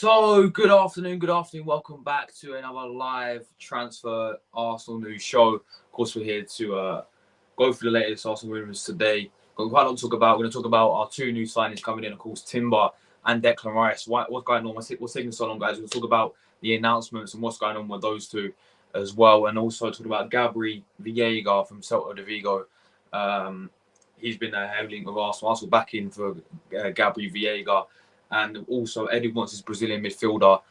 So, good afternoon. Welcome back to another live transfer Arsenal news show. Of course, we're here to go through the latest Arsenal rumors today. Got quite a lot to talk about. We're going to talk about our two new signings coming in, of course, Timber and Declan Rice. What's going on? What's taking so long, guys? We'll talk about the announcements and what's going on with those two as well. And also talk about Gabri Viega from Celta de Vigo. He's been heavily linked with Arsenal. Arsenal back in for Gabri Viega. And also, Eddie wants his Brazilian midfielder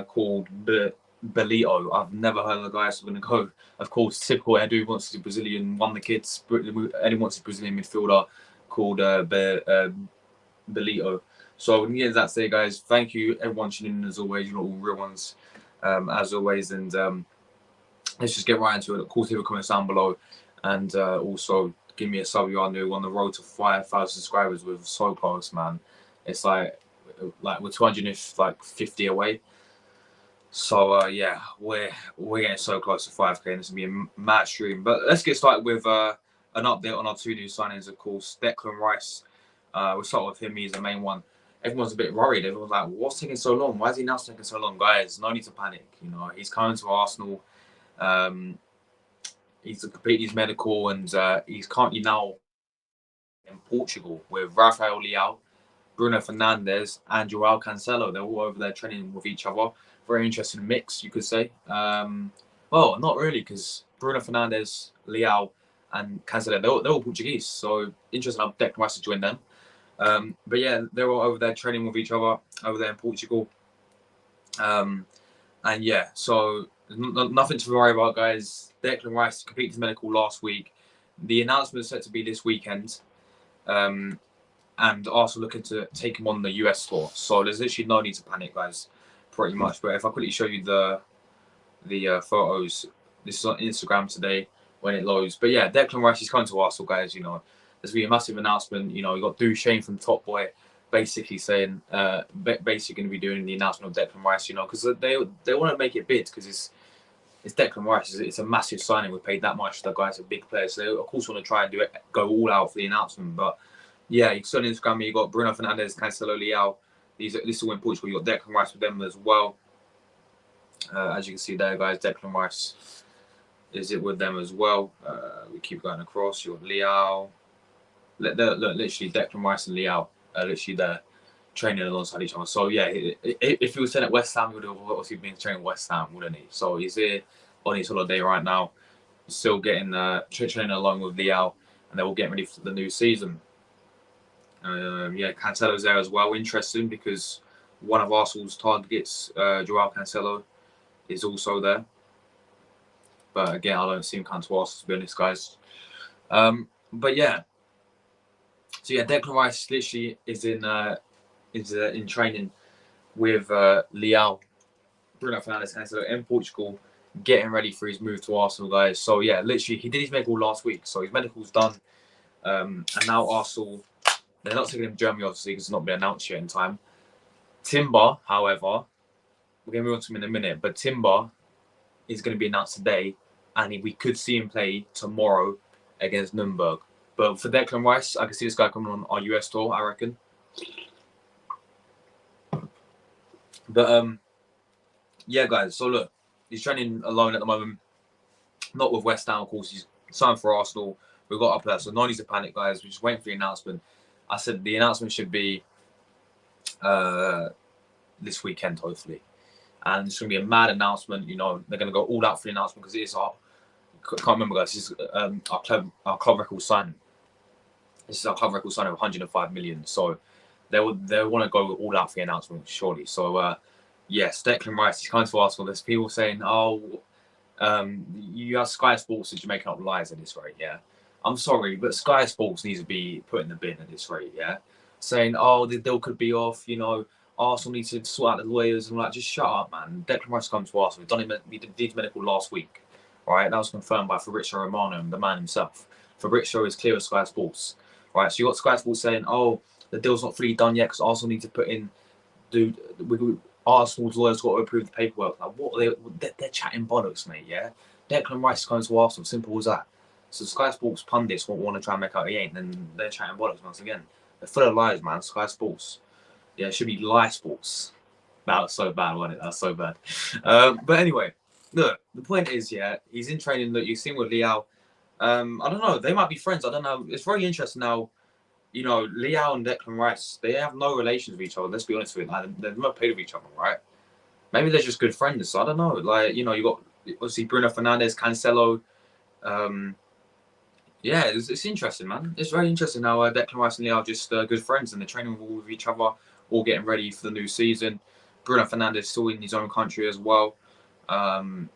called Belito. I've never heard of the guy, so I'm going to go. Of course, typical Eddie wants his Brazilian, won the kids. Eddie wants his Brazilian midfielder called Belito. So, when you get that say, guys, thank you, everyone tuning in as always. You're all real ones, as always. And let's just get right into it. Of course, leave a comment down below. And also, give me a sub. You are new on the road to 5,000 subscribers. We're so close, man. It's like we're 250 away. So yeah, we're getting so close to 5K, and it's gonna be a mad stream. But let's get started with an update on our two new signings. Of course, Declan Rice. We'll start with him. He's the main one. Everyone's a bit worried. Everyone's like, "What's taking so long? Why is he now taking so long?" Guys, no need to panic. You know, he's coming to Arsenal. He's completed his medical, and he's currently now in Portugal with Rafael Leao, Bruno Fernandes and Joao Cancelo. They're all over there training with each other. Very interesting mix, you could say. Well, not really, because Bruno Fernandes, Leao, and Cancelo, they're all Portuguese. So interesting how Declan Rice to join them. But yeah, they're all over there training with each other over there in Portugal. And yeah, so nothing to worry about, guys. Declan Rice completed his medical last week. The announcement is set to be this weekend. And Arsenal looking to take him on the US tour. So there's literally no need to panic, guys, pretty much. But if I quickly show you the photos, this is on Instagram today when it loads. But yeah, Declan Rice is coming to Arsenal, guys. You know, there's been a massive announcement. You know, you got Duchesne from Top Boy basically saying, basically going to be doing the announcement of Declan Rice. You know, because they want to make it big because it's Declan Rice. It's a massive signing. We paid that much. The guy's a big player, so they of course want to try and go all out for the announcement, but. Yeah, you saw on Instagram, you got Bruno Fernandes, Cancelo, Leao. This is all in Portugal. You got Declan Rice with them as well. As you can see there, guys, Declan Rice is it with them as well. We keep going across. You got Leao. Look, literally Declan Rice and Leao are literally there training alongside each other. So yeah, if he was staying at West Ham, he would have obviously been training at West Ham, wouldn't he? So he's here on his holiday right now, still getting training along with Leao, and they're all getting ready for the new season. Yeah, Cancelo's there as well. Interesting because one of Arsenal's targets, Joao Cancelo, is also there. But again, I don't see him come to Arsenal, to be honest, guys. But yeah, so yeah, Declan Rice literally is in training with Leao, Bruno Fernandes, Cancelo in Portugal, getting ready for his move to Arsenal, guys. So yeah, literally he did his medical last week, so his medical's done, and now Arsenal. They're not taking him to Germany, obviously, because it's not been announced yet in time. Timber, however, we're going to move on to him in a minute, but Timber is going to be announced today, and we could see him play tomorrow against Nuremberg. But for Declan Rice, I can see this guy coming on our US tour, I reckon. But yeah, guys. So look, he's training alone at the moment, not with West Ham. Of course, he's signed for Arsenal. We've got up there, so no need to panic, guys. We're just waiting for the announcement. I said the announcement should be this weekend, hopefully. And it's going to be a mad announcement. You know, they're going to go all out for the announcement because it is our, I can't remember, guys, this is our club record signing. This is our club record signing of 105 million. So they want to go all out for the announcement, surely. So, yes, Declan Rice, he's coming to Arsenal. There's people saying, oh, you have Sky Sports that you're making up lies at this rate, yeah? I'm sorry, but Sky Sports needs to be put in the bin at this rate, yeah? Saying, oh, the deal could be off, you know, Arsenal needs to sort out the lawyers and like, just shut up, man. Declan Rice comes to Arsenal. We did his medical last week, right? That was confirmed by Fabrizio Romano, the man himself. Fabrizio is clear with Sky Sports, right? So you got Sky Sports saying, oh, the deal's not fully done yet because Arsenal need to put in, Arsenal's lawyers got to approve the paperwork. Like, what they're chatting bollocks, mate, yeah? Declan Rice is going to Arsenal, simple as that. So Sky Sports pundits want to try and make out he ain't, then they're chatting bollocks once again. They're full of lies, man. Sky Sports. Yeah, it should be Lie Sports. That was so bad, wasn't it? That's so bad. But anyway, look, the point is, yeah, he's in training. Look, you've seen with Leao. I don't know. They might be friends. I don't know. It's very interesting now. You know, Leao and Declan Rice, they have no relations with each other. Let's be honest with you. Like, they've never played with each other, right? Maybe they're just good friends. So I don't know. Like, you know, you got obviously Bruno Fernandes, Cancelo. Yeah, it's interesting, man. It's very interesting how Declan Rice and Leao are just good friends and they're training with each other, all getting ready for the new season. Bruno Fernandes still in his own country as well. And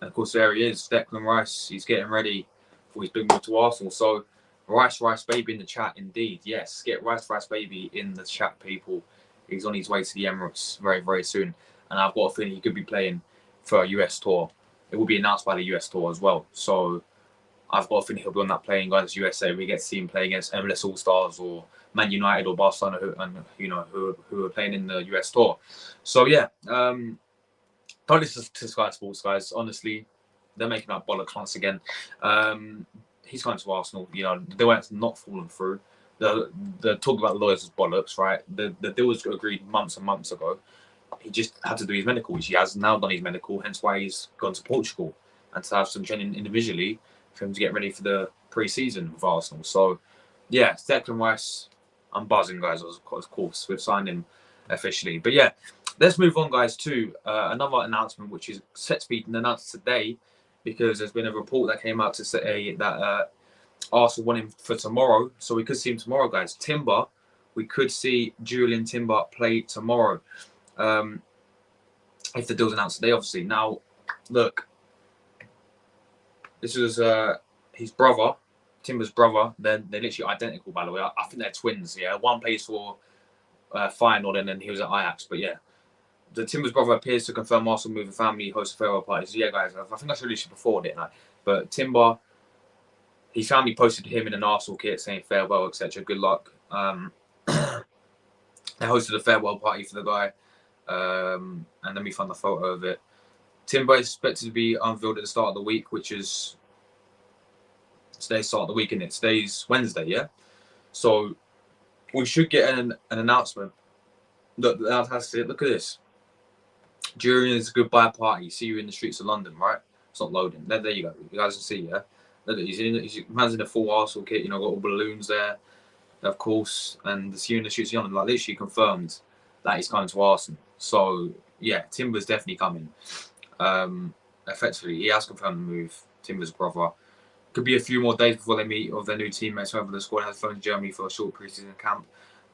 of course, there he is, Declan Rice. He's getting ready for his big move to Arsenal. So, Rice Baby in the chat, indeed. Yes, get Rice Baby in the chat, people. He's on his way to the Emirates very, very soon. And I've got a feeling he could be playing for a US tour. It will be announced by the US tour as well. So, I've got a feeling he'll be on that plane going to USA. We get to see him play against MLS All Stars or Man United or Barcelona, who are playing in the US tour. So yeah, don't listen to Sky Sports, guys. Honestly, they're making up bollocks once again. He's going to Arsenal. You know, the way it's not fallen through. The talk about the lawyers is bollocks, right? The deal was agreed months and months ago. He just had to do his medical, which he has now done his medical. Hence why he's gone to Portugal and to have some training individually for him to get ready for the pre-season with Arsenal. So, yeah, Declan Rice, I'm buzzing, guys, of course. We've signed him officially. But, yeah, let's move on, guys, to another announcement, which is set to be announced today because there's been a report that came out to say that Arsenal want him for tomorrow. So we could see him tomorrow, guys. Timber, we could see Julian Timber play tomorrow. If the deal's announced today, obviously. Now, look, this was his brother, Timber's brother. They're literally identical, by the way. I think they're twins. Yeah, one plays for Feyenoord and then he was at Ajax. But yeah, the Timber's brother appears to confirm Arsenal move the family host a farewell party. So yeah, guys, I think I should have before, didn't I? But Timber, his family posted him in an Arsenal kit saying farewell, etc. Good luck. They hosted a farewell party for the guy, and then we found the photo of it. Timber is expected to be unveiled at the start of the week, which is today's start of the week, isn't it? Today's Wednesday, yeah? So we should get an announcement. Look, that's it. Look at this. During his goodbye party, see you in the streets of London, right? It's not loading. There you go. You guys can see, yeah? Look, man's in a full Arsenal kit, you know, got all balloons there, of course, and the see you in the streets of London, like literally confirmed that he's coming to Arsenal. So, yeah, Timber's definitely coming. Effectively, he has confirmed the move. Timber's brother. Could be a few more days before they meet with their new teammates. However, the squad has flown to Germany for a short pre-season camp.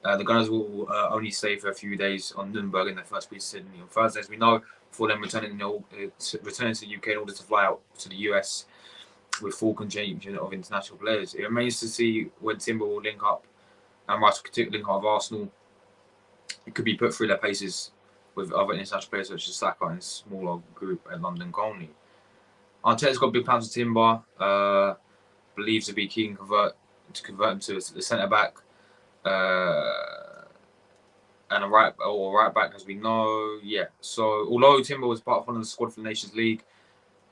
The Gunners will only stay for a few days on Nuremberg in their first pre-season on Thursday, as we know, before then returning to the UK in order to fly out to the US with full contingent of international players. It remains to see when Timber will link up and Rice will link up with Arsenal. It could be put through their paces with other international players such as Saka and a smaller group at London Colney. Arteta's got big plans for Timber. Believes to be keen to convert him to the centre back and a right back, as we know. Yeah. So although Timber was part of one of the squad for the Nations League,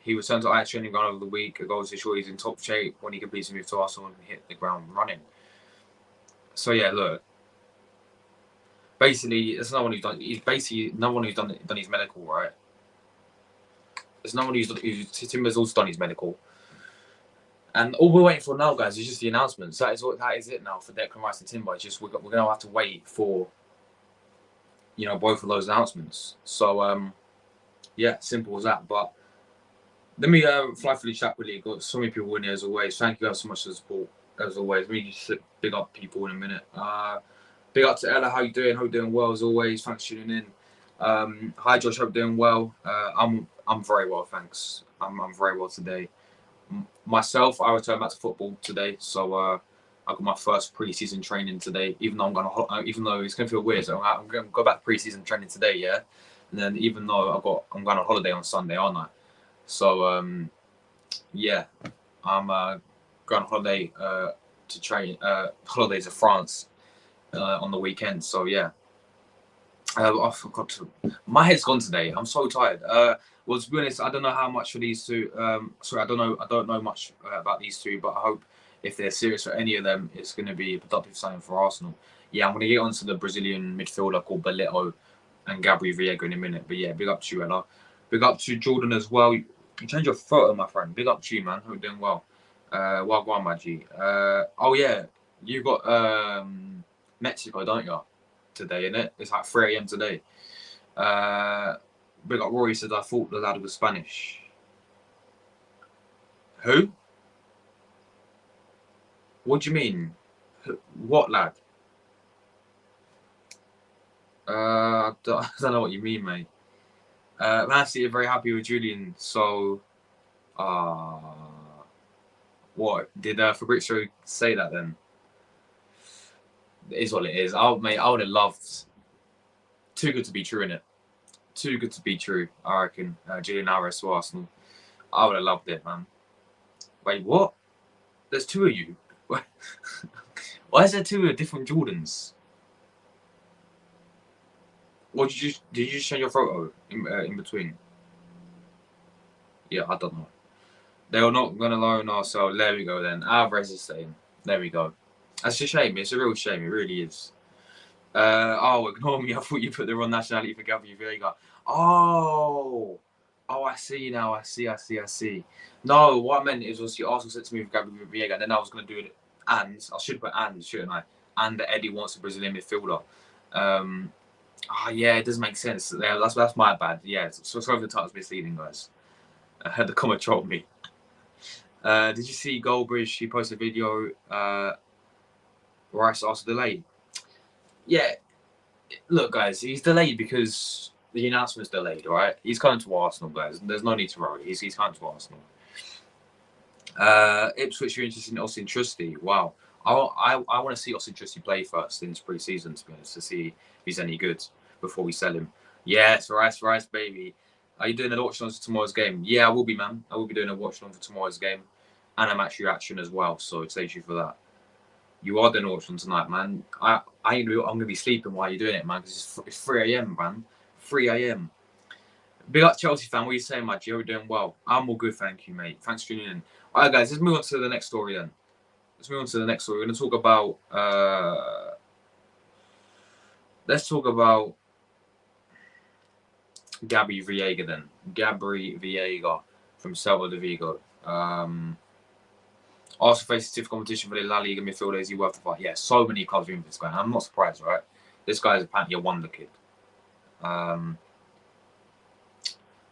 He returned to Ajax training ground over the week. It goes to show he's in top shape when he completes a move to Arsenal and hit the ground running. So yeah, look. Basically, it's no one who's done. He's basically no one who's done his medical, right? There's no one who's Timber's also done his medical. And all we're waiting for now, guys, is just the announcements. That is it now for Declan Rice and Timber. It's just we're gonna have to wait for, you know, both of those announcements. So yeah, simple as that. But let me fly through the chat quickly. Got so many people in here as always. Thank you guys so much for the support as always. Let me just big up people in a minute. Big up to Ella. How you doing? Hope you're doing well as always. Thanks for tuning in. Hi Josh. Hope you're doing well. I'm very well, thanks. I'm very well today. Myself, I returned back to football today, so I got my first pre-season training today. Even though even though it's gonna feel weird, so I'm gonna go back to pre-season training today, yeah. And then even though I'm going on holiday on Sunday, aren't I? So yeah, I'm going on holiday to train. Holidays to France on the weekend. So yeah. I forgot to. My head's gone today. I'm so tired. Well, to be honest, I don't know how much for these two. Sorry, I don't know much about these two, but I hope if they're serious for any of them, it's going to be a productive signing for Arsenal. Yeah, I'm going to get onto the Brazilian midfielder called Belito and Gabri Viega in a minute. But yeah, big up to you, Ella. Big up to Jordan as well. You change your photo, my friend. Big up to you, man. Hope you're doing well. Wagwan, my G. Oh yeah, you got Mexico, don't you? Today, innit? It's like 3 a.m. today. Big up Rory said, I thought the lad was Spanish. Who? What do you mean? What lad? I don't know what you mean, mate. Man City are very happy with Julian, so what? Did Fabrizio say that then? It is what it is. Mate, I would have loved. Too good to be true, innit? Too good to be true, I reckon. Julian Alvarez to Arsenal. I would have loved it, man. Wait, what? There's two of you. Why is there two of different Jordans? What did you just change your photo in between? Yeah, I don't know. They are not gonna loan us, so there we go then. Alvarez is saying. There we go. That's a shame. It's a real shame. It really is. Oh, ignore me. I thought you put the wrong nationality for Gabri Viega. Oh, I see now. I see. No, what I meant is you also said to me with Gabri Viega, and then I was going to do it. And I should put and, shouldn't I? And that Eddie wants a Brazilian midfielder. Yeah, it does make sense. Yeah, that's my bad. Yeah, so sorry if the title's misleading, guys. The comment trolled me. Did you see Goldbridge? He posted a video. Rice asked delay. Yeah. Look, guys, he's delayed because the announcement's delayed, right? He's coming to Arsenal, guys. There's no need to worry. He's coming to Arsenal. Ipswich are interested in Austin Trusty. Wow. I want to see Austin Trusty play first in his pre-season, to be honest, to see if he's any good before we sell him. Yes, Rice, baby. Are you doing an auction on for tomorrow's game? Yeah, I will be, man. I will be doing a auction on for tomorrow's game. And a match reaction as well, so thank you for that. You are doing an auction tonight, man. I'm gonna be sleeping while you're doing it, man, because it's 3 a.m, man. 3 a.m. Big up Chelsea fan. What are you saying, mate? You're doing well. I'm all good, thank you, mate. Thanks for tuning in. All right, guys, let's move on to the next story then. We're going to talk about. Let's talk about Gabri Viega then. Gabri Viega from Celta de Vigo. Arsenal faces stiff competition for the La Liga midfielder. Is he worth the fight? Yeah, so many clubs are in this guy. I'm not surprised, right? This guy is apparently a wonder kid. But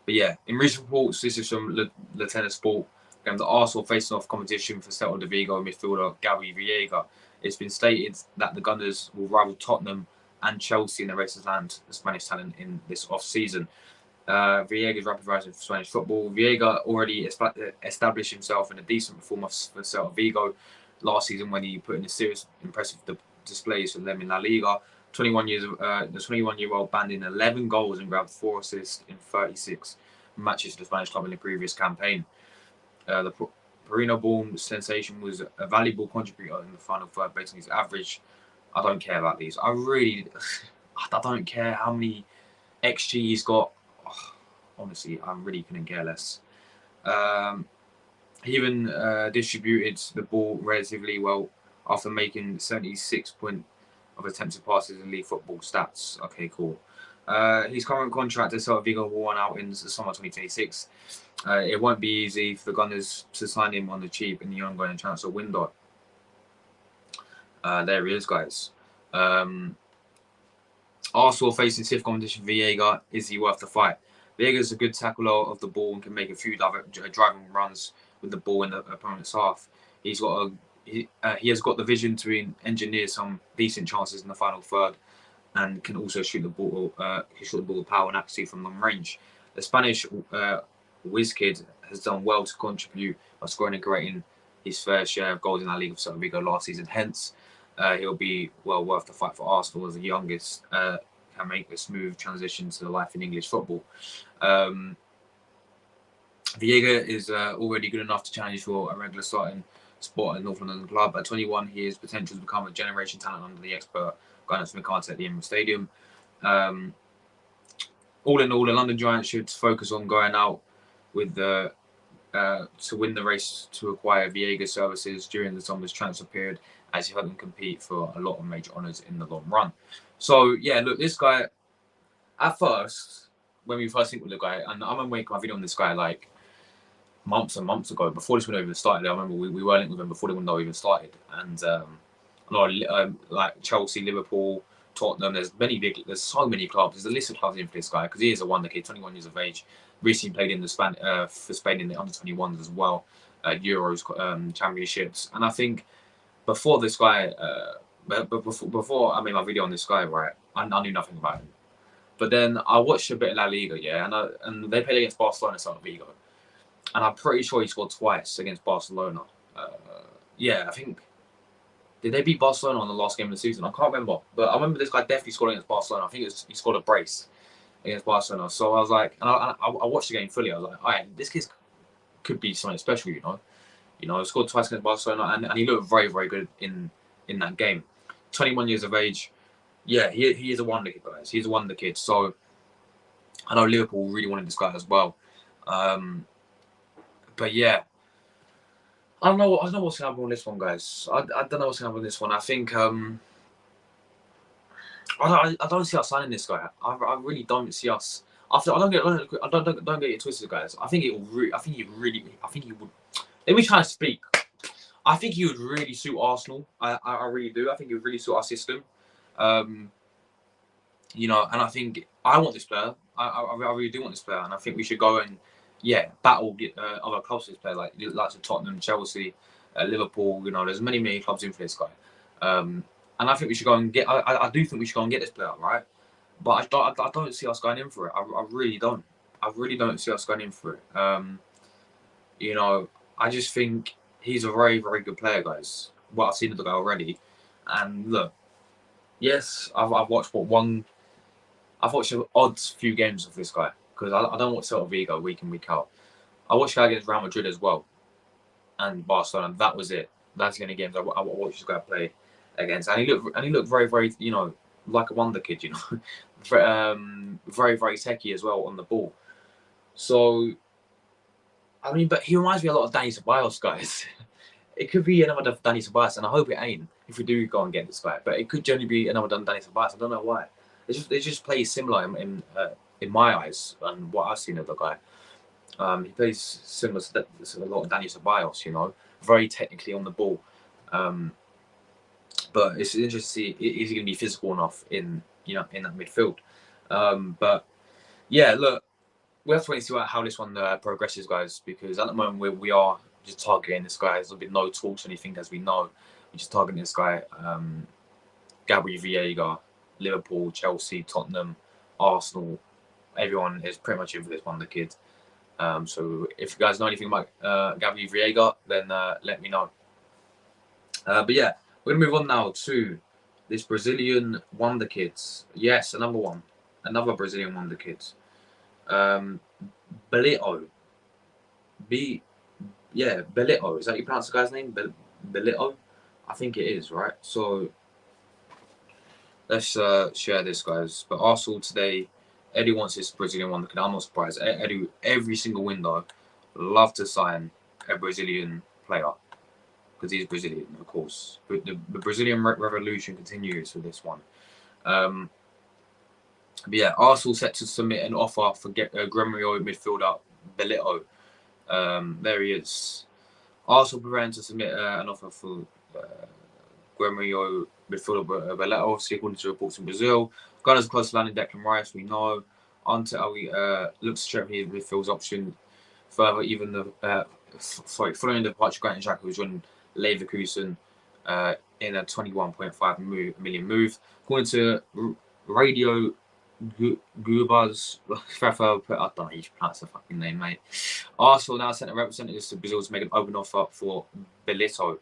yeah, in recent reports, this is from Le Tennis Sport. The Arsenal facing off competition for Celta de Vigo midfielder Gabri Viega. It's been stated that the Gunners will rival Tottenham and Chelsea in the race to land the Spanish talent in this off-season. Viega's rapid rise in Spanish football. Viega already established himself in a decent performance for Celta Vigo last season when he put in a serious, impressive displays for them in La Liga. The 21-year-old banned in 11 goals and grabbed 4 assists in 36 matches for the Spanish club in the previous campaign. The Perino-born sensation was a valuable contributor in the final third based on his average. I don't care about these. I don't care how many XG he's got. Honestly, I really couldn't care less. He even distributed the ball relatively well after making 76 point of attempted passes in league football stats. Okay, cool. His current contract at Celta Vigo will run out in the summer 2026. It won't be easy for the Gunners to sign him on the cheap in the ongoing transfer window. There he is, guys. Arsenal facing stiff competition. Viega, is he worth the fight? Viega's a good tackler of the ball and can make a few driving runs with the ball in the opponent's half. He has got the vision to engineer some decent chances in the final third, and can also shoot the ball with power and accuracy from long range. The Spanish whiz kid has done well to contribute by scoring and creating his fair share of goals in La Liga for Celta Vigo last season. Hence, he'll be well worth the fight for Arsenal as the youngest can make a smooth transition to life in English football. Viega is already good enough to challenge for a regular starting spot at North London club. At 21, he has potential to become a generation talent under the expert guidance of McCarthy at the Emirates Stadium. All in all, the London Giants should focus on going out with to win the race to acquire Viega's services during the summer's transfer period, as he helped them compete for a lot of major honours in the long run. So yeah, look, this guy, at first, when we first think with the guy, and I remember making my video on this guy like months and months ago, before this window even started. I remember we were linked with him before the window even started, and like Chelsea, Liverpool, Tottenham. There's so many clubs. There's a list of clubs in for this guy because he is a wonder kid, 21 years of age. Recently played in the for Spain in the under-21s as well, Euros, championships. And I think before this guy, before I made my video on this guy, right, I knew nothing about him. But then I watched a bit of La Liga, yeah, and they played against Barcelona, Celta Vigo, and I'm pretty sure he scored twice against Barcelona. Yeah, I think. Did they beat Barcelona on the last game of the season? I can't remember. But I remember this guy definitely scored against Barcelona. I think he scored a brace against Barcelona. So I was like, and I watched the game fully. I was like, all right, this kid could be something special, you know. He scored twice against Barcelona, and he looked very, very good in that game. 21 years of age. Yeah, he is a wonder kid, guys. He's a wonder kid. So I know Liverpool really wanted this guy as well. But yeah. I don't know what's going to happen on this one, guys. I don't know what's going to happen on this one. I think I don't see us signing this guy. I really don't see us. Don't get it twisted, guys. I think he would. Let me try and speak. I think he would really suit Arsenal. I really do. I think he would really suit our system. And I think I want this player. I really do want this player, and I think we should go and battle other clubs for this player, like Tottenham, Chelsea, Liverpool. There's many clubs in for this guy. And I think we should go and get. I do think we should go and get this player, right? But I don't see us going in for it. I really don't. I really don't see us going in for it. I just think he's a very, very good player, guys. What I've seen of the guy already, and look, yes, I've watched I've watched an odd few games of this guy because I don't watch Celta Vigo week in, week out. I watched the guy against Real Madrid as well and Barcelona. That was it. That's the only games I watched this guy play against, and he looked very, very, like a wonder kid, very, very techie as well on the ball. So, I mean, but he reminds me a lot of Danny Ceballos, guys. It could be another Danny Ceballos, and I hope it ain't if we do go and get this guy. But it could generally be another Danny Ceballos. I don't know why. It just plays similar in my eyes and what I've seen of the guy. He plays similar to a lot of Danny Ceballos, very technically on the ball. But it's interesting to see is he going to be physical enough in that midfield. But yeah, look, we have to wait and see how this one progresses, guys, because at the moment we are just targeting this guy. There's been no talks or anything, as we know. We're just targeting this guy, Gabri Viega, Liverpool, Chelsea, Tottenham, Arsenal. Everyone is pretty much in for this wonder kid. So if you guys know anything about Gabri Viega, then let me know. But yeah, we're going to move on now to this Brazilian wonder kid. Yes, another Brazilian wonder kid. Belito. Belito. Is that you pronounce the guy's name? Belito? I think it is, right? So let's share this, guys. But Arsenal today, Eddie wants this Brazilian wonder kid. I'm not surprised. Eddie, every single window, love to sign a Brazilian player because he's Brazilian, of course. But the Brazilian revolution continues for this one. But yeah, Arsenal set to submit an offer for Gremio midfielder Belito. There he is. Arsenal preparing to submit an offer for Gremio midfielder Belito, obviously according to reports in Brazil. Gunners close to landing Declan Rice, we know. Until we looks to strengthen his midfield's option further, even the following the departure of Granit Xhaka, who joined Leverkusen in a 21.5 million move. According to Radio Gubas, I don't know how you pronounce the fucking name, mate. Arsenal now sent a representative to Brazil to make an open offer for Belito.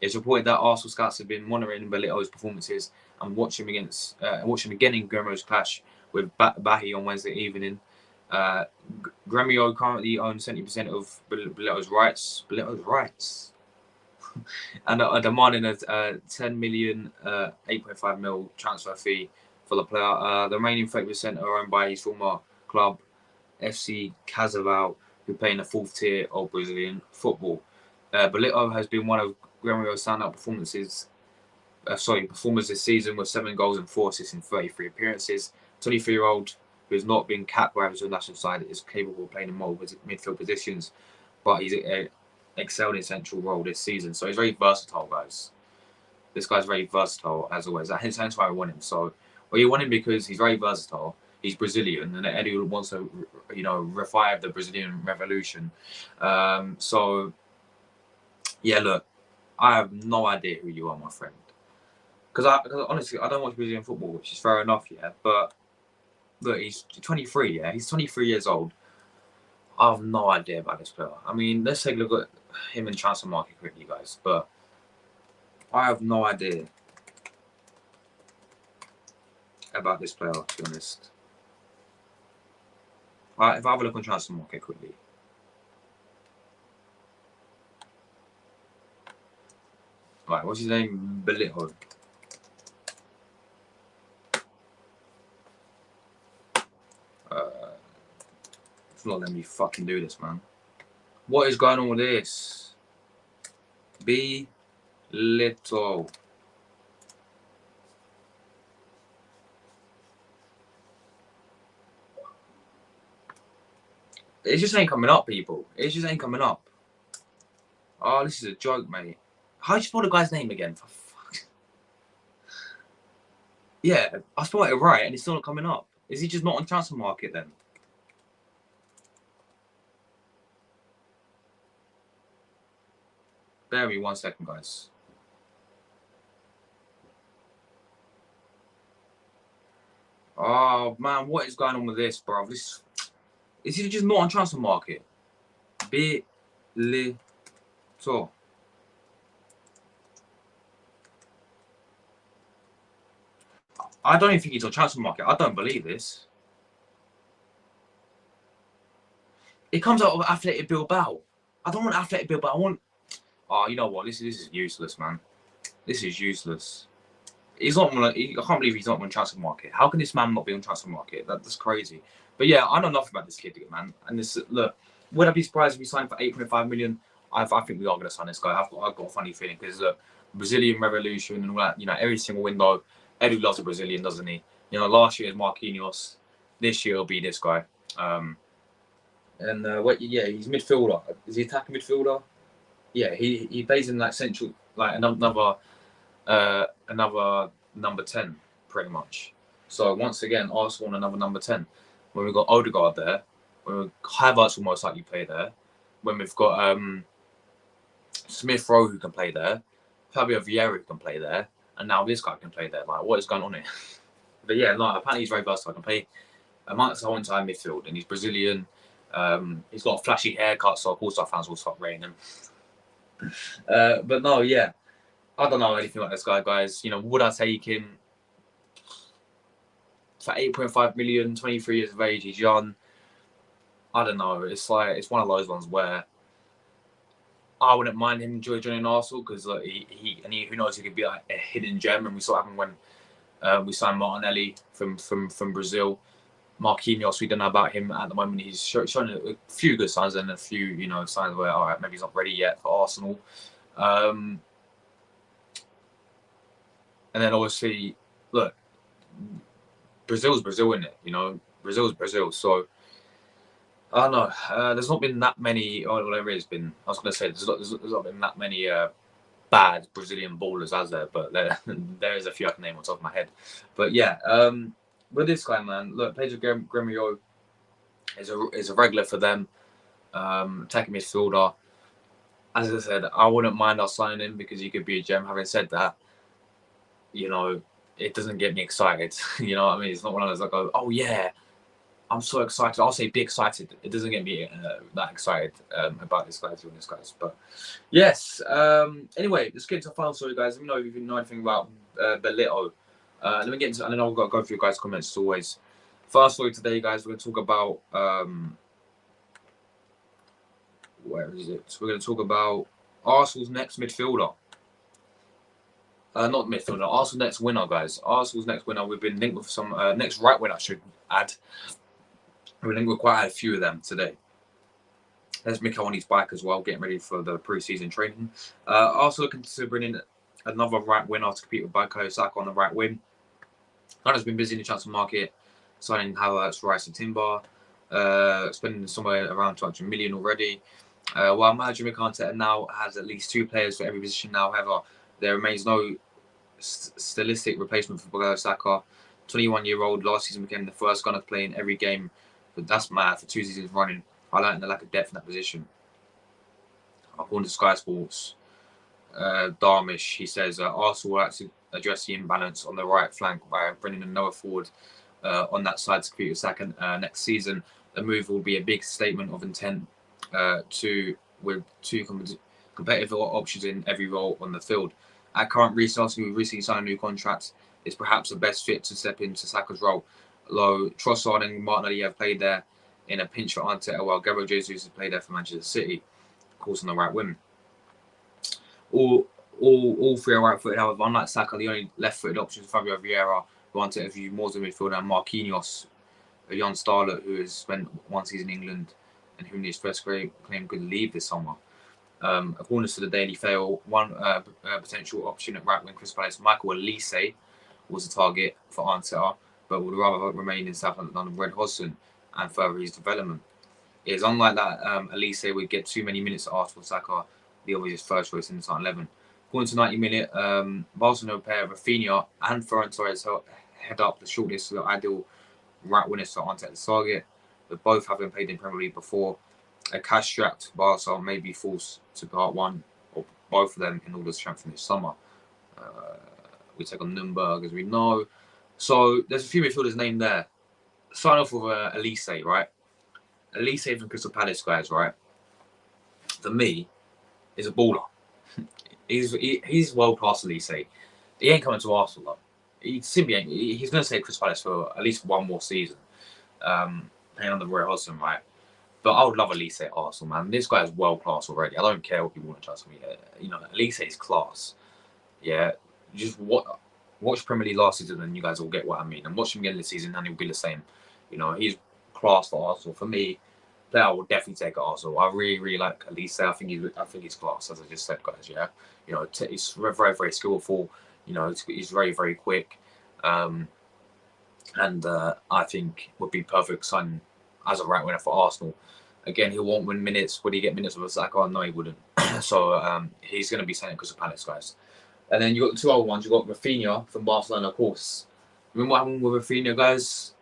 It's reported that Arsenal scouts have been monitoring Belito's performances and watch him again in Gremio's clash with Bahi on Wednesday evening. Gremio currently owns 70% of Belito's rights. And are demanding a 10 million, 8.5 mil transfer fee for the player. The remaining 30% are owned by his former club, FC Cascavel, who play in the fourth tier of Brazilian football. Belito has been one of Gremio's standout performers this season with 7 goals and 4 assists in 33 appearances. 23-year-old who has not been capped by his national side is capable of playing in multiple midfield positions, but he's excelled in central role this season. So he's very versatile, guys. This guy's very versatile, as always. Hence why I want him. So, well, you want him because he's very versatile. He's Brazilian, and Eddie wants to, revive the Brazilian revolution. So, yeah, look, I have no idea who you are, my friend. Because honestly, I don't watch Brazilian football, which is fair enough, yeah. But look, he's 23, yeah. He's 23 years old. I have no idea about this player. I mean, let's take a look at him in the transfer market quickly, guys. But I have no idea about this player, to be honest. Right, if I have a look on transfer market quickly. Right, what's his name? Belito. It's not letting me fucking do this, man. What is going on with this? Belito. It just ain't coming up, people. It just ain't coming up. Oh, this is a joke, mate. How do you spell the guy's name again? For fuck. Yeah, I spelled it right and it's still not coming up. Is he just not on transfer market then? Bear with me 1 second, guys. Oh, man, what is going on with this, bro? Is he just not on transfer market? Belito. I don't even think he's on transfer market. I don't believe this. It comes out of Athletic Bilbao. I don't want Athletic Bilbao. I want... Oh, you know what? This is useless, man. This is useless. He's not. I can't believe he's not on transfer market. How can this man not be on transfer market? That's crazy. But yeah, I know nothing about this kid, man. And this, look, would I be surprised if we signed for 8.5 million? I think we are going to sign this guy. I've got a funny feeling because the Brazilian revolution and all that. Every single window, Edu loves a Brazilian, doesn't he? Last year was Marquinhos. This year will be this guy. Yeah, he's midfielder. Is he attacking midfielder? Yeah, he plays in like central, like another number 10, pretty much. So once again, Arsenal another number 10. When we've got Odegaard there, when Havertz will most likely play there. When we've got Smith Rowe who can play there, Fabio Vieira who can play there, and now this guy can play there. Like, what is going on here? But yeah, apparently he's very versatile. Can play amongst the whole entire midfield, and he's Brazilian. He's got a flashy haircut, so of course our fans will stop rating him. But no, yeah, I don't know anything about this guy, guys. Would I take him for 8.5 million, 23 years of age? He's young. I don't know. It's one of those ones where I wouldn't mind him joining Arsenal because who knows, he could be like a hidden gem. And we saw what happened when we signed Martinelli from Brazil. Marquinhos, we don't know about him at the moment. He's shown a few good signs and a few, you know, signs where, all right, maybe he's not ready yet for Arsenal. And then obviously, look, Brazil's Brazil, isn't it? You know, Brazil's Brazil. So I don't know. There's not been that many, or whatever it's been. I was going to say there's not been that many bad Brazilian ballers, has there? But there is a few I can name on top of my head. But yeah, with this guy, man, look, Pedro Gremio is a regular for them. Attacking midfielder. As I said, I wouldn't mind us signing him because he could be a gem. Having said that, you know, it doesn't get me excited. You know what I mean? It's not one of those like, oh yeah, I'm so excited. I'll say be excited. It doesn't get me that excited about this guy doing this, guys. But yes. Anyway, let's get into the final story, guys. Let me know if you know anything about Belito. Let me get into, and then I'll go through you guys' comments as always. First story today, guys. We're going to talk about where is it? We're going to talk about Arsenal's next midfielder. Not midfielder. Arsenal's next winner, guys. Arsenal's next winner. We've been linked with some next right winner, I should add. We're linked with quite a few of them today. There's Mikel on his bike as well, getting ready for the pre-season training. Also looking to bring in another right winger to compete with Bukayo Saka on the right wing. Ghana's been busy in the transfer market, signing Havertz, Rice and Timber, spending somewhere around 200 million already. While manager Mikel Arteta now has at least 2 players for every position now, however, there remains no stylistic replacement for Bukayo Saka. 21-year-old, last season became the first Ghana to play in every game, but that's mad, for 2 seasons running, highlighting the lack of depth in that position. According to Sky Sports, Darmish, he says Arsenal will actually address the imbalance on the right flank by bringing another forward on that side to compete with Saka next season. The move will be a big statement of intent with 2 competitive options in every role on the field. At current restart, who recently signed a new contract, is perhaps the best fit to step into Saka's role. Although Trossard and Martinelli have played there in a pinch for Arteta, while Gabriel Jesus has played there for Manchester City, of course on the right wing. All 3 are right-footed. However, unlike Saka, the only left-footed option is Fabio Vieira, who Arteta views more as a midfielder, and Marquinhos, a young starlet who has spent 1 season in England and who in his first claim could leave this summer. According to the Daily Fail, one potential option at right wing Crystal Palace, Michael Elise, was a target for Arteta, but would rather remain in South London Red Hodgson and further his development. It is unlike that Elise would get too many minutes at Arsenal. Saka, the obvious first choice in the starting 11. According to 90-minute, Barcelona pair Rafinha and Ferran Torres head up the shortlist of the ideal right winners for Arteta's target, but both haven't played in Premier League before. A cash-strapped Barca may be forced to part one or both of them in order to strengthen this summer. We take on Nürnberg, as we know. So there's a few midfielders named there. Sign off with Elise, right? Elise from Crystal Palace, guys, right? For me, is a baller. He's world-class, Elise. He ain't coming to Arsenal, though. He simply ain't. He's going to stay at Crystal Palace for at least 1 more season. Playing on the Roy Hodgson, right? But I would love Elise at Arsenal, man. This guy is world class already. I don't care what people want to trust me. You know, Elise is class. Yeah, just watch Premier League last season, and you guys will get what I mean. And watch him again this season, and he'll be the same. You know, he's class for Arsenal. For me, player I will definitely take at Arsenal. I really like Elise. I think he's class, as I just said, guys. Yeah, you know, he's very skillful. You know, he's very quick. And I think would be perfect signing as a right winger for Arsenal. Again, he won't win minutes. Would he get minutes with Saka? No, he wouldn't. So he's going to be saying Crystal Palace, guys. And then you got the 2 other ones. You got Rafinha from Barcelona, of course. Remember what happened with Rafinha, guys?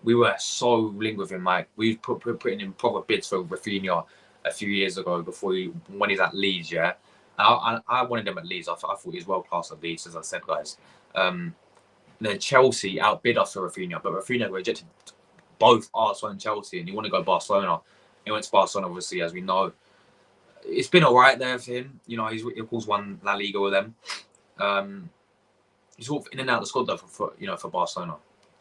We were so linked with him, Mike. We putting in proper bids for Rafinha a few years ago when he's at Leeds, yeah. I wanted him at Leeds. I thought he was world class at Leeds, as I said, guys. Then Chelsea outbid us for Rafinha, but Rafinha rejected both Arsenal and Chelsea, and he wanted to go Barcelona. He went to Barcelona, obviously, as we know. It's been all right there for him. You know, he's of course won La Liga with them. He's sort of in and out of the squad though for Barcelona.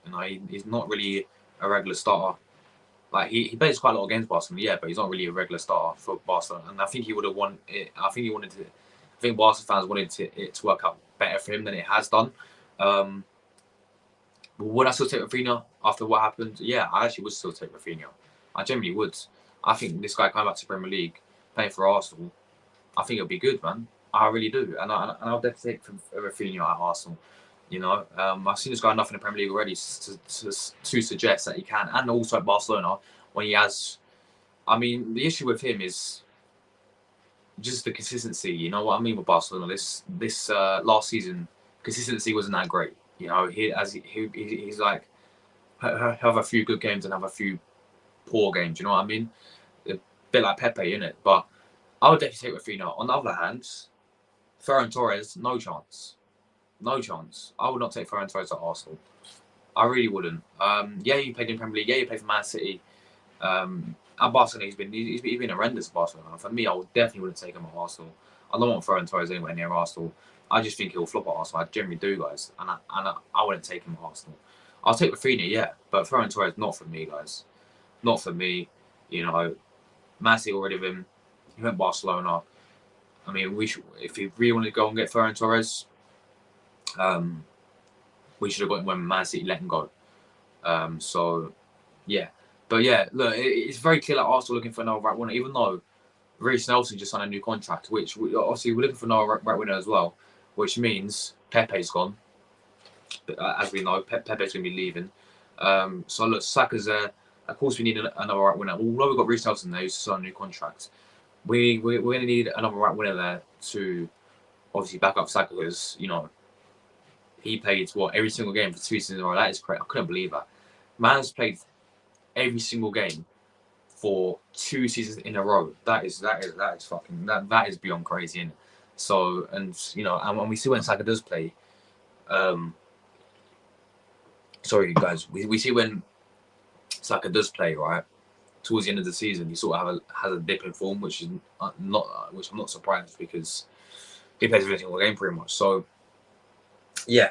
You know, he's not really a regular starter. Like he plays quite a lot against Barcelona, yeah, but he's not really a regular starter for Barcelona. And I think he would have won it. I think Barca fans wanted it to work out better for him than it has done. Would I still take Rafinha after what happened? Yeah, I actually would still take Rafinha. I generally would. I think this guy coming back to Premier League, playing for Arsenal, I think it'll be good, man. I really do, and I'll definitely take Rafinha at Arsenal. You know, I've seen this guy enough in the Premier League already to suggest that he can, and also at Barcelona when he has. I mean, the issue with him is just the consistency. You know what I mean with Barcelona. This last season, consistency wasn't that great. You know, he's like have a few good games and have a few poor games. You know what I mean? A bit like Pepe, isn't it? But I would definitely take Rafinha. On the other hand, Ferran Torres, no chance. No chance. I would not take Ferran Torres at Arsenal. I really wouldn't. Yeah, he played in Premier League. Yeah, he played for Man City. At Barcelona, he's been horrendous at Barcelona. For me, I would definitely wouldn't take him at Arsenal. I don't want Ferran Torres anywhere near Arsenal. I just think he'll flop at Arsenal. I generally do, guys. And I wouldn't take him at Arsenal. I'll take Rafinha, yeah. But Ferran Torres, not for me, guys. Not for me. You know, Man City already with him. He went Barcelona. I mean, if we really want to go and get Ferran Torres, we should have got him when Man City let him go. So, yeah. But yeah, look, it's very clear that Arsenal looking for another right winger, even though Reece Nelson just signed a new contract, which obviously we're looking for another right winger as well, which means Pepe's gone. As we know, Pepe's going to be leaving. So look, Saka's there. Of course, we need another right winger. Although we've got Reece Nelson there, who's signed a new contract, we're going to need another right winger there to obviously back up Saka because, you know, he played every single game for 2 seasons in a row. That is crazy. I couldn't believe that. Man's played every single game for 2 seasons in a row. That is beyond crazy, isn't it? So, and you know, and when we see when Saka does play, sorry guys, we see when Saka does play, right, towards the end of the season, he sort of has a dip in form, which I'm not surprised because he plays every single game pretty much. So, yeah,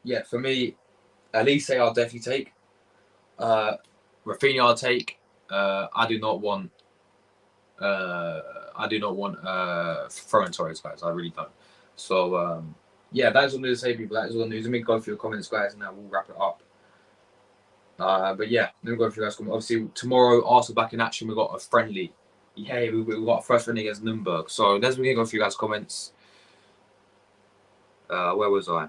yeah, for me, Elise I'll definitely take. Rafinha I'll take. I do not want Ferran Torres, guys. I really don't. So yeah, that is all I need to say, people. That is all I need. Let me go through the comments, guys, and then we'll wrap it up. But yeah, let me go through guys' comments. Obviously, tomorrow, Arsenal back in action. We've got a friendly. Yeah, we've got a first friendly against Nürnberg. So let's go through guys' comments. Where was I?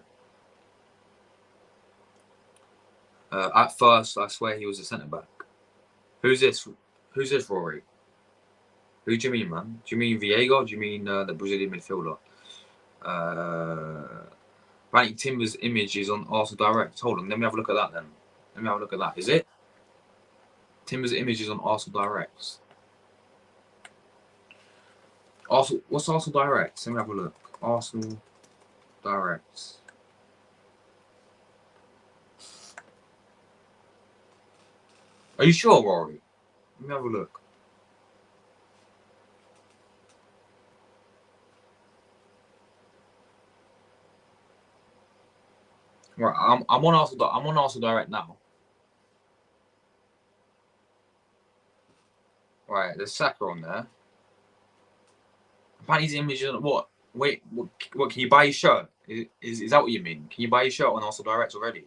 At first, I swear he was a centre back. Who's this? Who's this, Rory? Who do you mean, man? Do you mean Viega? Do you mean the Brazilian midfielder? Ranking Timber's image is on Arsenal Direct. Hold on, let me have a look at that then. Let me have a look at that. Is it? Timber's image is on Arsenal Direct. What's Arsenal Direct? Let me have a look. Arsenal Direct. Are you sure, Rory? Let me have a look. Right, I'm on Arsenal Direct now. Right, there's Saka on there. Apparently his image is what? Wait, what? Can you buy his shirt? Is that what you mean? Can you buy his shirt on Arsenal Direct already?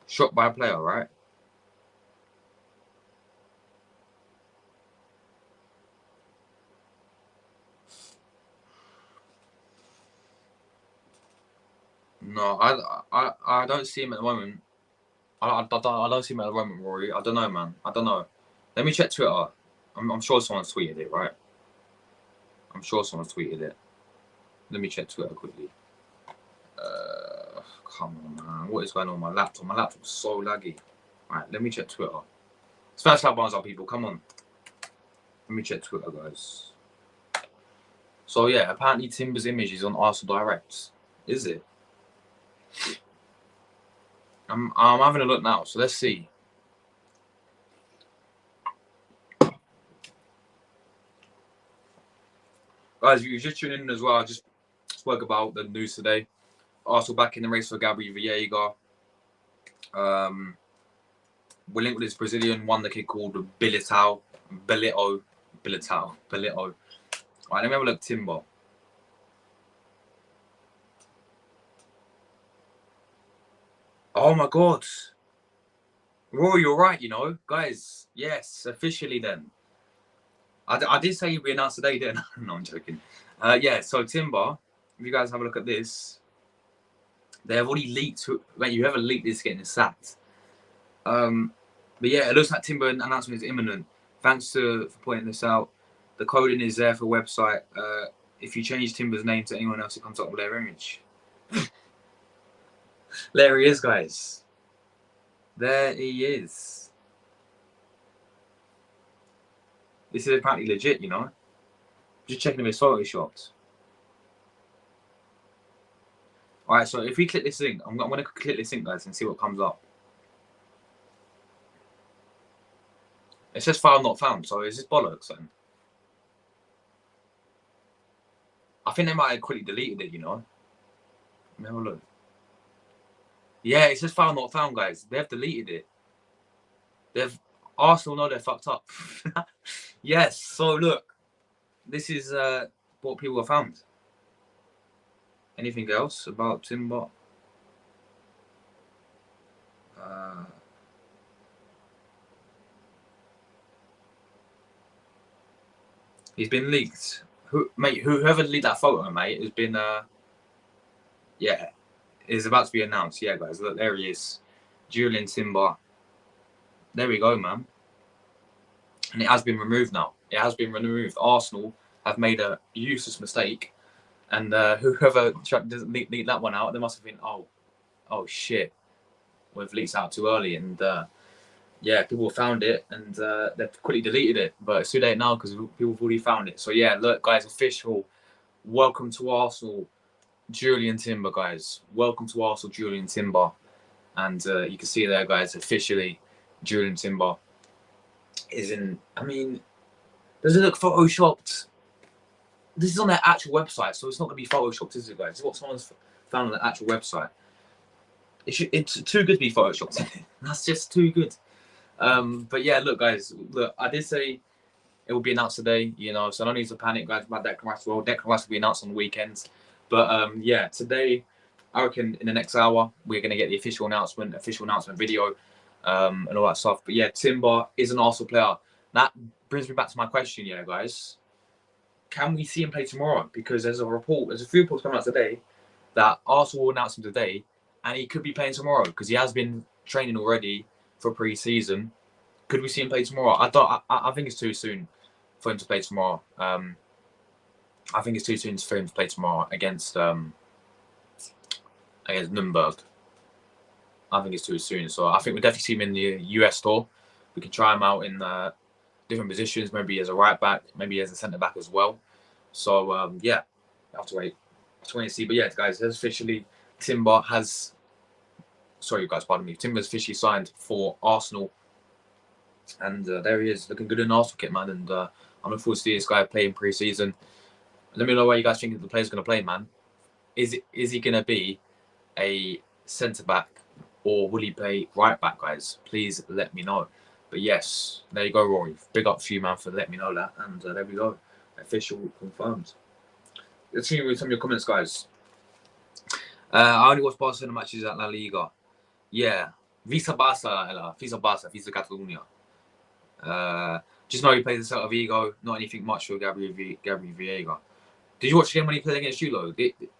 Shot by a player, right? No, I don't see him at the moment. I don't see him at the moment, Rory. I don't know, man. I don't know. Let me check Twitter. I'm sure someone tweeted it, right? I'm sure someone tweeted it. Let me check Twitter quickly. Come on, man. What is going on with my laptop? My laptop's so laggy. Right, let me check Twitter. Smash that bars up, people. Come on. Let me check Twitter, guys. So yeah, apparently Timber's image is on Arsenal Direct. Is it? I'm having a look now. So let's see. Guys, if you're just tuning in as well, I just spoke about the news today. Arsenal back in the race for Gabri Viega. We're linked with this Brazilian wonder kid called Bilitao. Right, let me have a look. Timber. Oh my God. Roy, you're right, you know. Guys, yes, officially then. I did say he'd be announced today, didn't I? No, I'm joking. Yeah, so Timber, if you guys have a look at this, they have already leaked. Mate, you ever leaked this getting sacked? But yeah, it looks like Timber announcement is imminent. Thanks for pointing this out. The coding is there for the website. If you change Timber's name to anyone else, it comes up with their image. There he is, guys. There he is. This is apparently legit, you know. Just checking if it's photoshopped. Alright, so if we click this link, I'm going to click this link, guys, and see what comes up. It says file not found, so is this bollocks then? I think they might have quickly deleted it, you know. Let me have a look. Yeah, it says file not found, guys. They've deleted it. Arsenal know they're fucked up. Yes, so look. This is what people have found. Anything else about Timber? He's been leaked. Whoever leaked that photo, mate, has been yeah, is about to be announced. Yeah, guys, look, there he is. Julian Timber. There we go, man. And it has been removed now. It has been removed. Arsenal have made a useless mistake. And whoever doesn't leak that one out, they must have been, oh shit, we've leaked out too early. And yeah, people found it and they've quickly deleted it. But it's too late now because people have already found it. So yeah, look, guys, official. Welcome to Arsenal, Julian Timber, guys. Welcome to Arsenal, Julian Timber. And you can see there, guys, officially, Julian Timber is in. I mean, does it look photoshopped? This is on their actual website, so it's not going to be photoshopped, is it, guys? It's what someone's found on the actual website. It's too good to be photoshopped. That's just too good. But yeah, look, guys. Look, I did say it will be announced today, you know, so no need to panic, guys, about Declan Rice. Well, Declan Rice will be announced on the weekends. But yeah, today, I reckon in the next hour, we're going to get the official announcement video, and all that stuff. But yeah, Timber is an Arsenal player. That brings me back to my question, yeah, guys. Can we see him play tomorrow? Because there's a few reports coming out today that Arsenal will announce him today, and he could be playing tomorrow because he has been training already for pre-season. Could we see him play tomorrow? I think it's too soon for him to play tomorrow. I think it's too soon for him to play tomorrow against Nuremberg. I think it's too soon. So I think we'll definitely see him in the US store. We can try him out in different positions, maybe as a right back, maybe as a centre back as well. So yeah, I have to wait. I have to wait and see. But yeah, guys, officially Timber has. Sorry, guys, pardon me. Timber's officially signed for Arsenal, and there he is, looking good in an Arsenal kit, man. And I'm looking forward to see this guy play in pre-season. Let me know where you guys think the player's going to play, man. Is he going to be a centre back or will he play right back, guys? Please let me know. But yes, there you go, Rory. Big up to you, man, for letting me know that. And there we go. Official confirmed. Let's see with some of your comments, guys. I only watch Barcelona matches at La Liga. Yeah. Visa Barca, Visa Catalunya. Just know he plays the Celta Vigo. Not anything much for Gabri Viega. Did you watch the game when he played against Julo?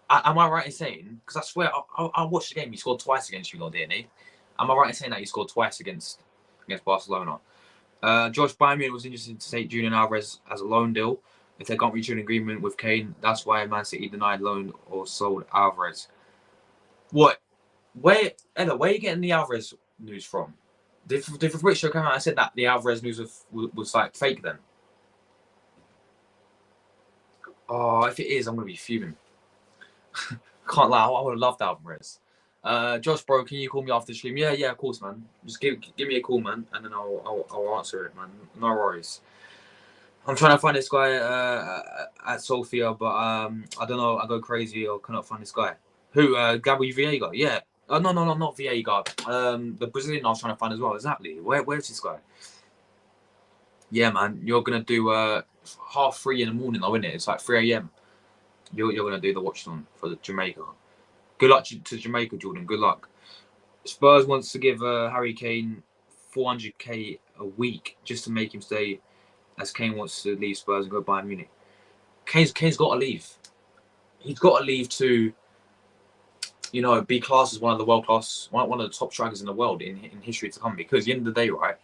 Am I right in saying? Because I swear, I watched the game. He scored twice against Julo, didn't he? Am I right in saying that he scored twice against Barcelona? Josh Byman was interested to take Julian Alvarez as a loan deal. If they can't reach an agreement with Kane, that's why Man City denied loan or sold Alvarez. What? Where are you getting the Alvarez news from? Did Fabrizio come out and said that the Alvarez news was like fake then? Oh, if it is, I'm going to be fuming. Can't lie, I would have loved Alvarez. Josh, bro, can you call me after the stream? Yeah, of course, man. Just give me a call, man, and then I'll answer it, man. No worries. I'm trying to find this guy at Sofia, but I don't know. I go crazy or cannot find this guy. Who? Gabri Viega? Yeah. No, not Viega. The Brazilian I was trying to find as well. Exactly. Where's this guy? Yeah, man. You're gonna do 3:30 in the morning, though, isn't it? It's like 3 a.m. You're gonna do the watch-on for the Jamaica. Good luck to Jamaica, Jordan. Good luck. Spurs wants to give Harry Kane 400k a week just to make him stay, as Kane wants to leave Spurs and go Bayern Munich. Kane's got to leave. He's got to leave to, be classed as one of the world class, one of the top strikers in the world in history to come. Because at the end of the day, right?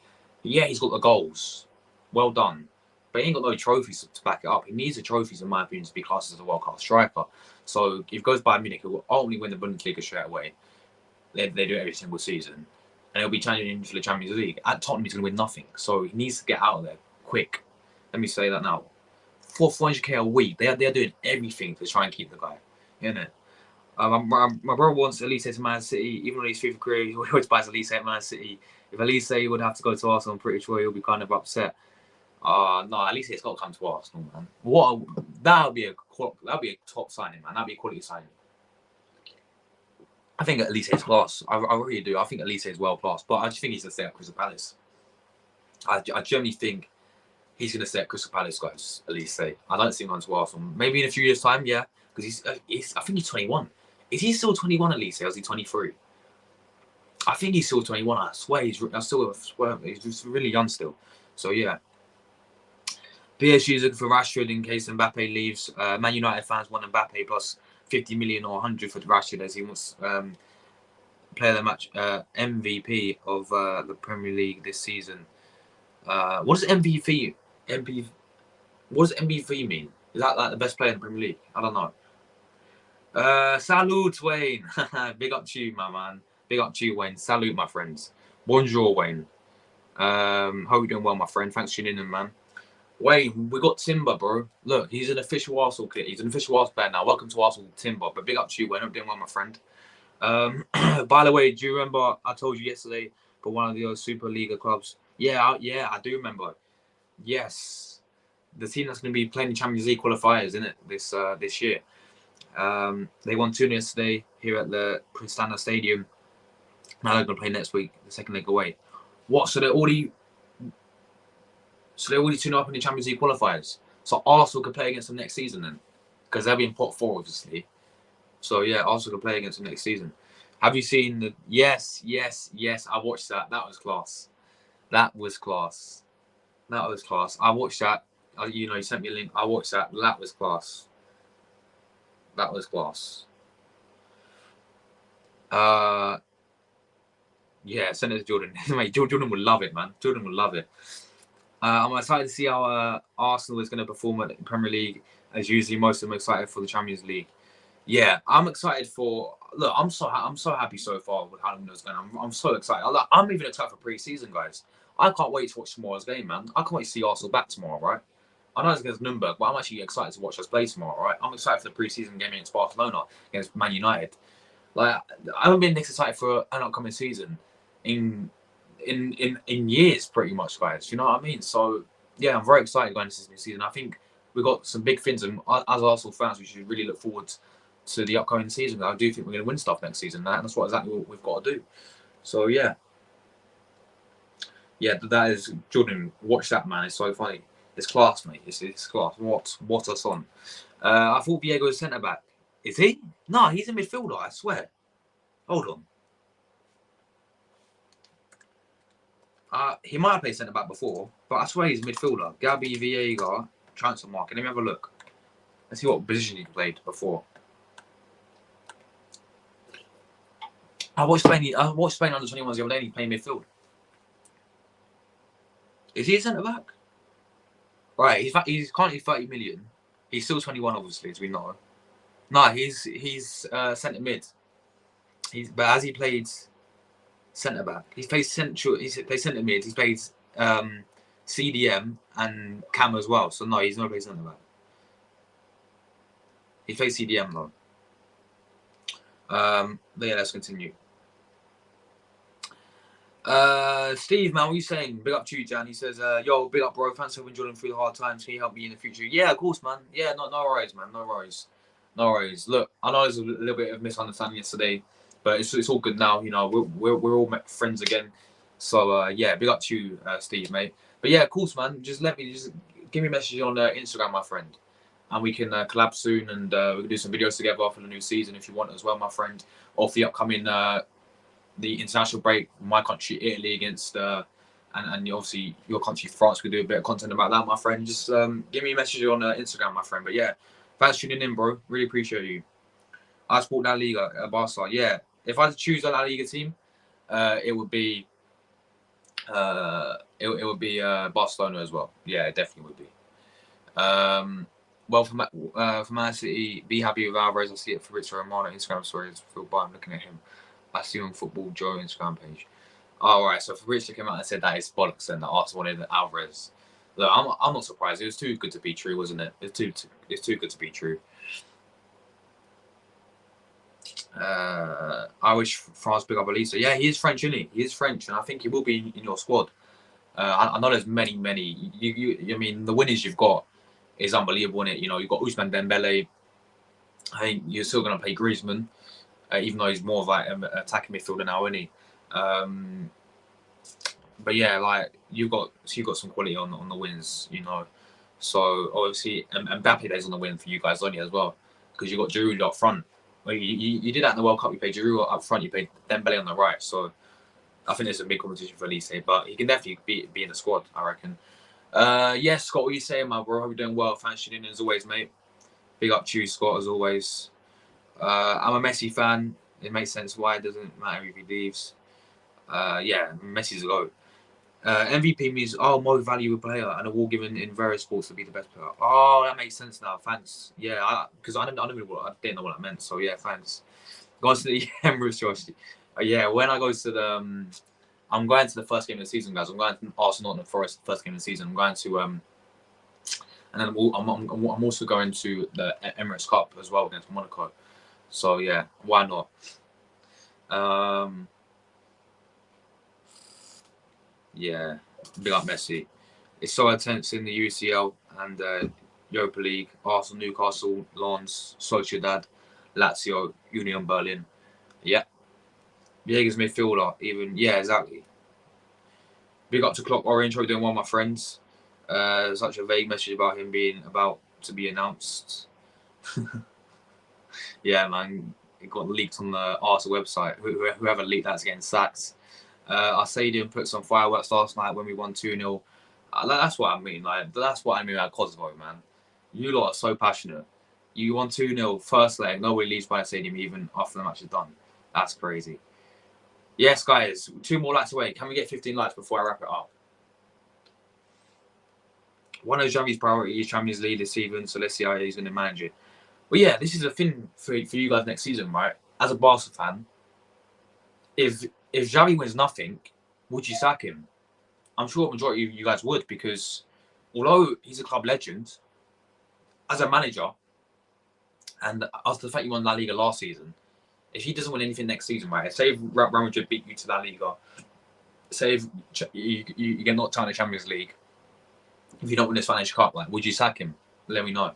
Yeah, he's got the goals. Well done. But he ain't got no trophies to back it up. He needs the trophies, in my opinion, to be classed as a world class striker. So if he goes Bayern Munich, he will only win the Bundesliga straight away. They do it every single season. And he'll be challenging for the Champions League. At Tottenham, he's going to win nothing. So he needs to get out of there quick. Let me say that now. 400k a week. They are doing everything to try and keep the guy. You know? My brother wants Elise to Man City. Even though he's FIFA career, he always buys Elise at Man City. If Elise would have to go to Arsenal, I'm pretty sure he'll be kind of upset. No, at least it's got to come to Arsenal, man. That would be a top signing, man. That'd be a quality signing. I think Elise is class. I really do. I think Elise is well class, but I just think he's going to stay at Crystal Palace. I generally think he's going to stay at Crystal Palace, guys. Elise, I don't see him going to Arsenal. Maybe in a few years' time, yeah, because I think he's 21. Is he still 21, Elise, or is he 23? I think he's still 21. I swear he's just really young still. So yeah. PSG is looking for Rashford in case Mbappe leaves. Man United fans want Mbappe plus 50 million or 100 for Rashford, as he wants player of the match, MVP of the Premier League this season. What does MVP mean? Is that like the best player in the Premier League? I don't know. Salute, Wayne. Big up to you, my man. Big up to you, Wayne. Salute, my friends. Bonjour, Wayne. Hope you're doing well, my friend. Thanks for tuning in, man. Wayne, we got Timber, bro. Look, he's an official Arsenal kid. He's an official Arsenal player now. Welcome to Arsenal, Timber. But big up to you, Wayne. I'm doing well, my friend. By the way, do you remember I told you yesterday for one of the Super Liga clubs? Yeah, I do remember. Yes, the team that's going to be playing the Champions League qualifiers, isn't it? This year. They won 2-0 yesterday here at the Pristana Stadium. Now they're going to play next week, the second leg away. What? So they're already 2-0 up in the Champions League qualifiers. So Arsenal could play against them next season then, because they'll be in pot 4, obviously. So yeah, Arsenal can play against them next season. Have you seen the? Yes. I watched that. That was class. I watched that. You sent me a link. I watched that. That was class. Yeah, send it to Jordan. Mate, Jordan will love it, man. Jordan will love it. I'm excited to see how Arsenal is going to perform at the Premier League. As usually, most of them are excited for the Champions League. Yeah, I'm excited for. Look, I'm so happy so far with how it's going. I'm so excited. I'm even excited for pre-season, guys. I can't wait to watch tomorrow's game, man. I can't wait to see Arsenal back tomorrow, right? I know it's against Nuremberg, but I'm actually excited to watch us play tomorrow, right? I'm excited for the pre-season game against Barcelona, against Man United. Like, I haven't been this excited for an upcoming season in years, pretty much, guys. You know what I mean? So yeah, I'm very excited going into this new season. I think we've got some big things, and as Arsenal fans, we should really look forward to the upcoming season. I do think we're going to win stuff next season. That's exactly what we've got to do. So yeah, that is Jordan. Watch that, man. It's so funny. It's class, mate. It's class. What a son. I thought Viega was centre back. Is he? No, he's a midfielder. I swear. Hold on. He might have played centre back before, but I swear he's a midfielder. Gabri Viega, transfer market. Let me have a look. Let's see what position he played before. I watched Spain under 21s the other day. He playing midfield. Is he a centre back? Right, he's currently 30 million. He's still 21, obviously, as we know. No, he's centre mid. But as he played centre back, he's played central. He's played centre mid. He's played CDM and Cam as well. So no, he's not played centre back. He played CDM though. But yeah, let's continue. Steve, man, what are you saying? Big up to you, Jan. He says, yo, big up, bro. Thanks for enjoying through the hard times. Can you help me in the future? Yeah, of course, man. Yeah, no worries, man. No worries. Look, I know there's a little bit of misunderstanding yesterday, but it's all good now. You know, we're all friends again. So yeah, big up to you, Steve, mate. But yeah, of course, man. Just give me a message on Instagram, my friend, and we can collab soon, and we can do some videos together for the new season if you want as well, my friend. Off the upcoming the international break, my country Italy against and obviously your country France. We do a bit of content about that, my friend. Just give me a message on Instagram, my friend. But yeah, thanks for tuning in, bro. Really appreciate you. I support La Liga, Barca. Yeah, if I had to choose a La Liga team, it would be it would be Barcelona as well. Yeah, it definitely would be. Well, for Man City, be happy with Alvarez. I see it for Fabrizio Romano Instagram stories. Feel bad. I'm looking at him. I see on Football Joe Instagram page. All right, so Fabrizio came out and said that is bollocks and that Arsenal wanted Alvarez. Look, I'm not surprised. It was too good to be true, wasn't it? It's too good to be true. I wish France pick up Elisa. Yeah, he is French, isn't he? He is French, and I think he will be in your squad. I know there's many. I mean, the winners you've got is unbelievable, isn't it? You know, you've got Ousmane Dembele. I think you're still going to play Griezmann, even though he's more of like an attacking midfielder now, isn't he? But yeah, like you've got some quality on the wins, you know. So obviously, and Mbappe is on the win for you guys, only as well, because you got Giroud up front. Well, you did that in the World Cup. You played Giroud up front. You played Dembele on the right. So I think there's a big competition for Elise, but he can definitely be in the squad, I reckon. Yes, Scott, what are you saying, my bro? Hope you're doing well. Thanks for tuning in as always, mate. Big up to you, Scott, as always. I'm a Messi fan. It makes sense why it doesn't matter if he leaves. Yeah, Messi's a go. MVP means most valuable player, and award given in various sports to be the best player. Oh, that makes sense now. Thanks. Yeah, because I didn't know what that meant. So yeah, thanks. Going to the Emirates, Josh. Yeah, when I go to the, I'm going to the first game of the season, guys. I'm going to Arsenal and Forest first game of the season. I'm going to and then I'm also going to the Emirates Cup as well against Monaco. So yeah, why not? Yeah, big up Messi. It's so intense in the UCL and Europa League. Arsenal, Newcastle, Lens, Sociedad, Lazio, Union Berlin. Yeah, Viega's midfielder. Even yeah, exactly. Big up to Clock Orange. Hope you're doing well, my friends. Such a vague message about him being about to be announced. Yeah, man, it got leaked on the Arsenal website. Whoever leaked that's getting sacked. Our stadium put some fireworks last night when we won 2-0. That's what I mean. Like that's what I mean about Kosovo, man. You lot are so passionate. You won 2-0 first leg. Nobody leaves by the stadium even after the match is done. That's crazy. Yes, guys, 2 more likes away. Can we get 15 likes before I wrap it up? One of Xavi's priorities, Champions League this season, so let's see how he's going to manage it. But yeah, this is a thing for you guys next season, right? As a Barca fan, if Xavi wins nothing, would you sack him? I'm sure a majority of you guys would, because although he's a club legend, as a manager, and after the fact you won La Liga last season, if he doesn't win anything next season, right? Say if Real Madrid beat you to La Liga, say if you get knocked out in the Champions League, if you don't win this Spanish Cup, like, would you sack him? Let me know.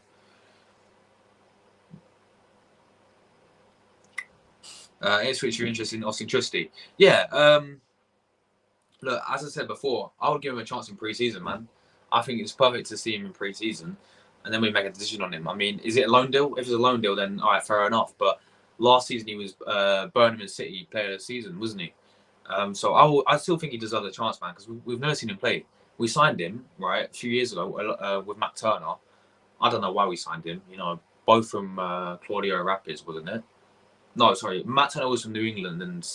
Ipswich, you're interested in Austin Trusty? Yeah. Look, as I said before, I would give him a chance in pre-season, man. I think it's perfect to see him in pre-season, and then we make a decision on him. I mean, is it a loan deal? If it's a loan deal, then all right, fair enough. But last season he was Birmingham City Player of the Season, wasn't he? So I still think he deserves a chance, man, because we've never seen him play. We signed him right a few years ago with Matt Turner. I don't know why we signed him. You know, both from Claudio Rapids, wasn't it? No, sorry, Matt Turner was from New England and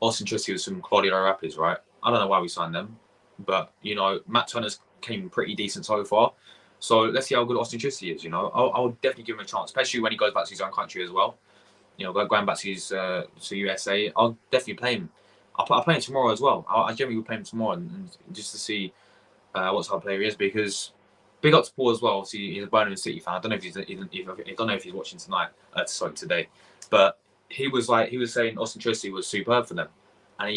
Austin Trusty was from Claudio Rapids, right? I don't know why we signed them, but you know, Matt Turner's came pretty decent so far. So let's see how good Austin Trusty is. You know, I'll definitely give him a chance, especially when he goes back to his own country as well. You know, going back to his to USA, I'll definitely play him. I'll play him tomorrow as well. I generally will play him tomorrow and just to see what type of player he is, because big up to Paul as well. Obviously, he's a Birmingham City fan. I don't know if he's watching tonight. Sorry, today, but he was saying Austin Trusty was superb for them, and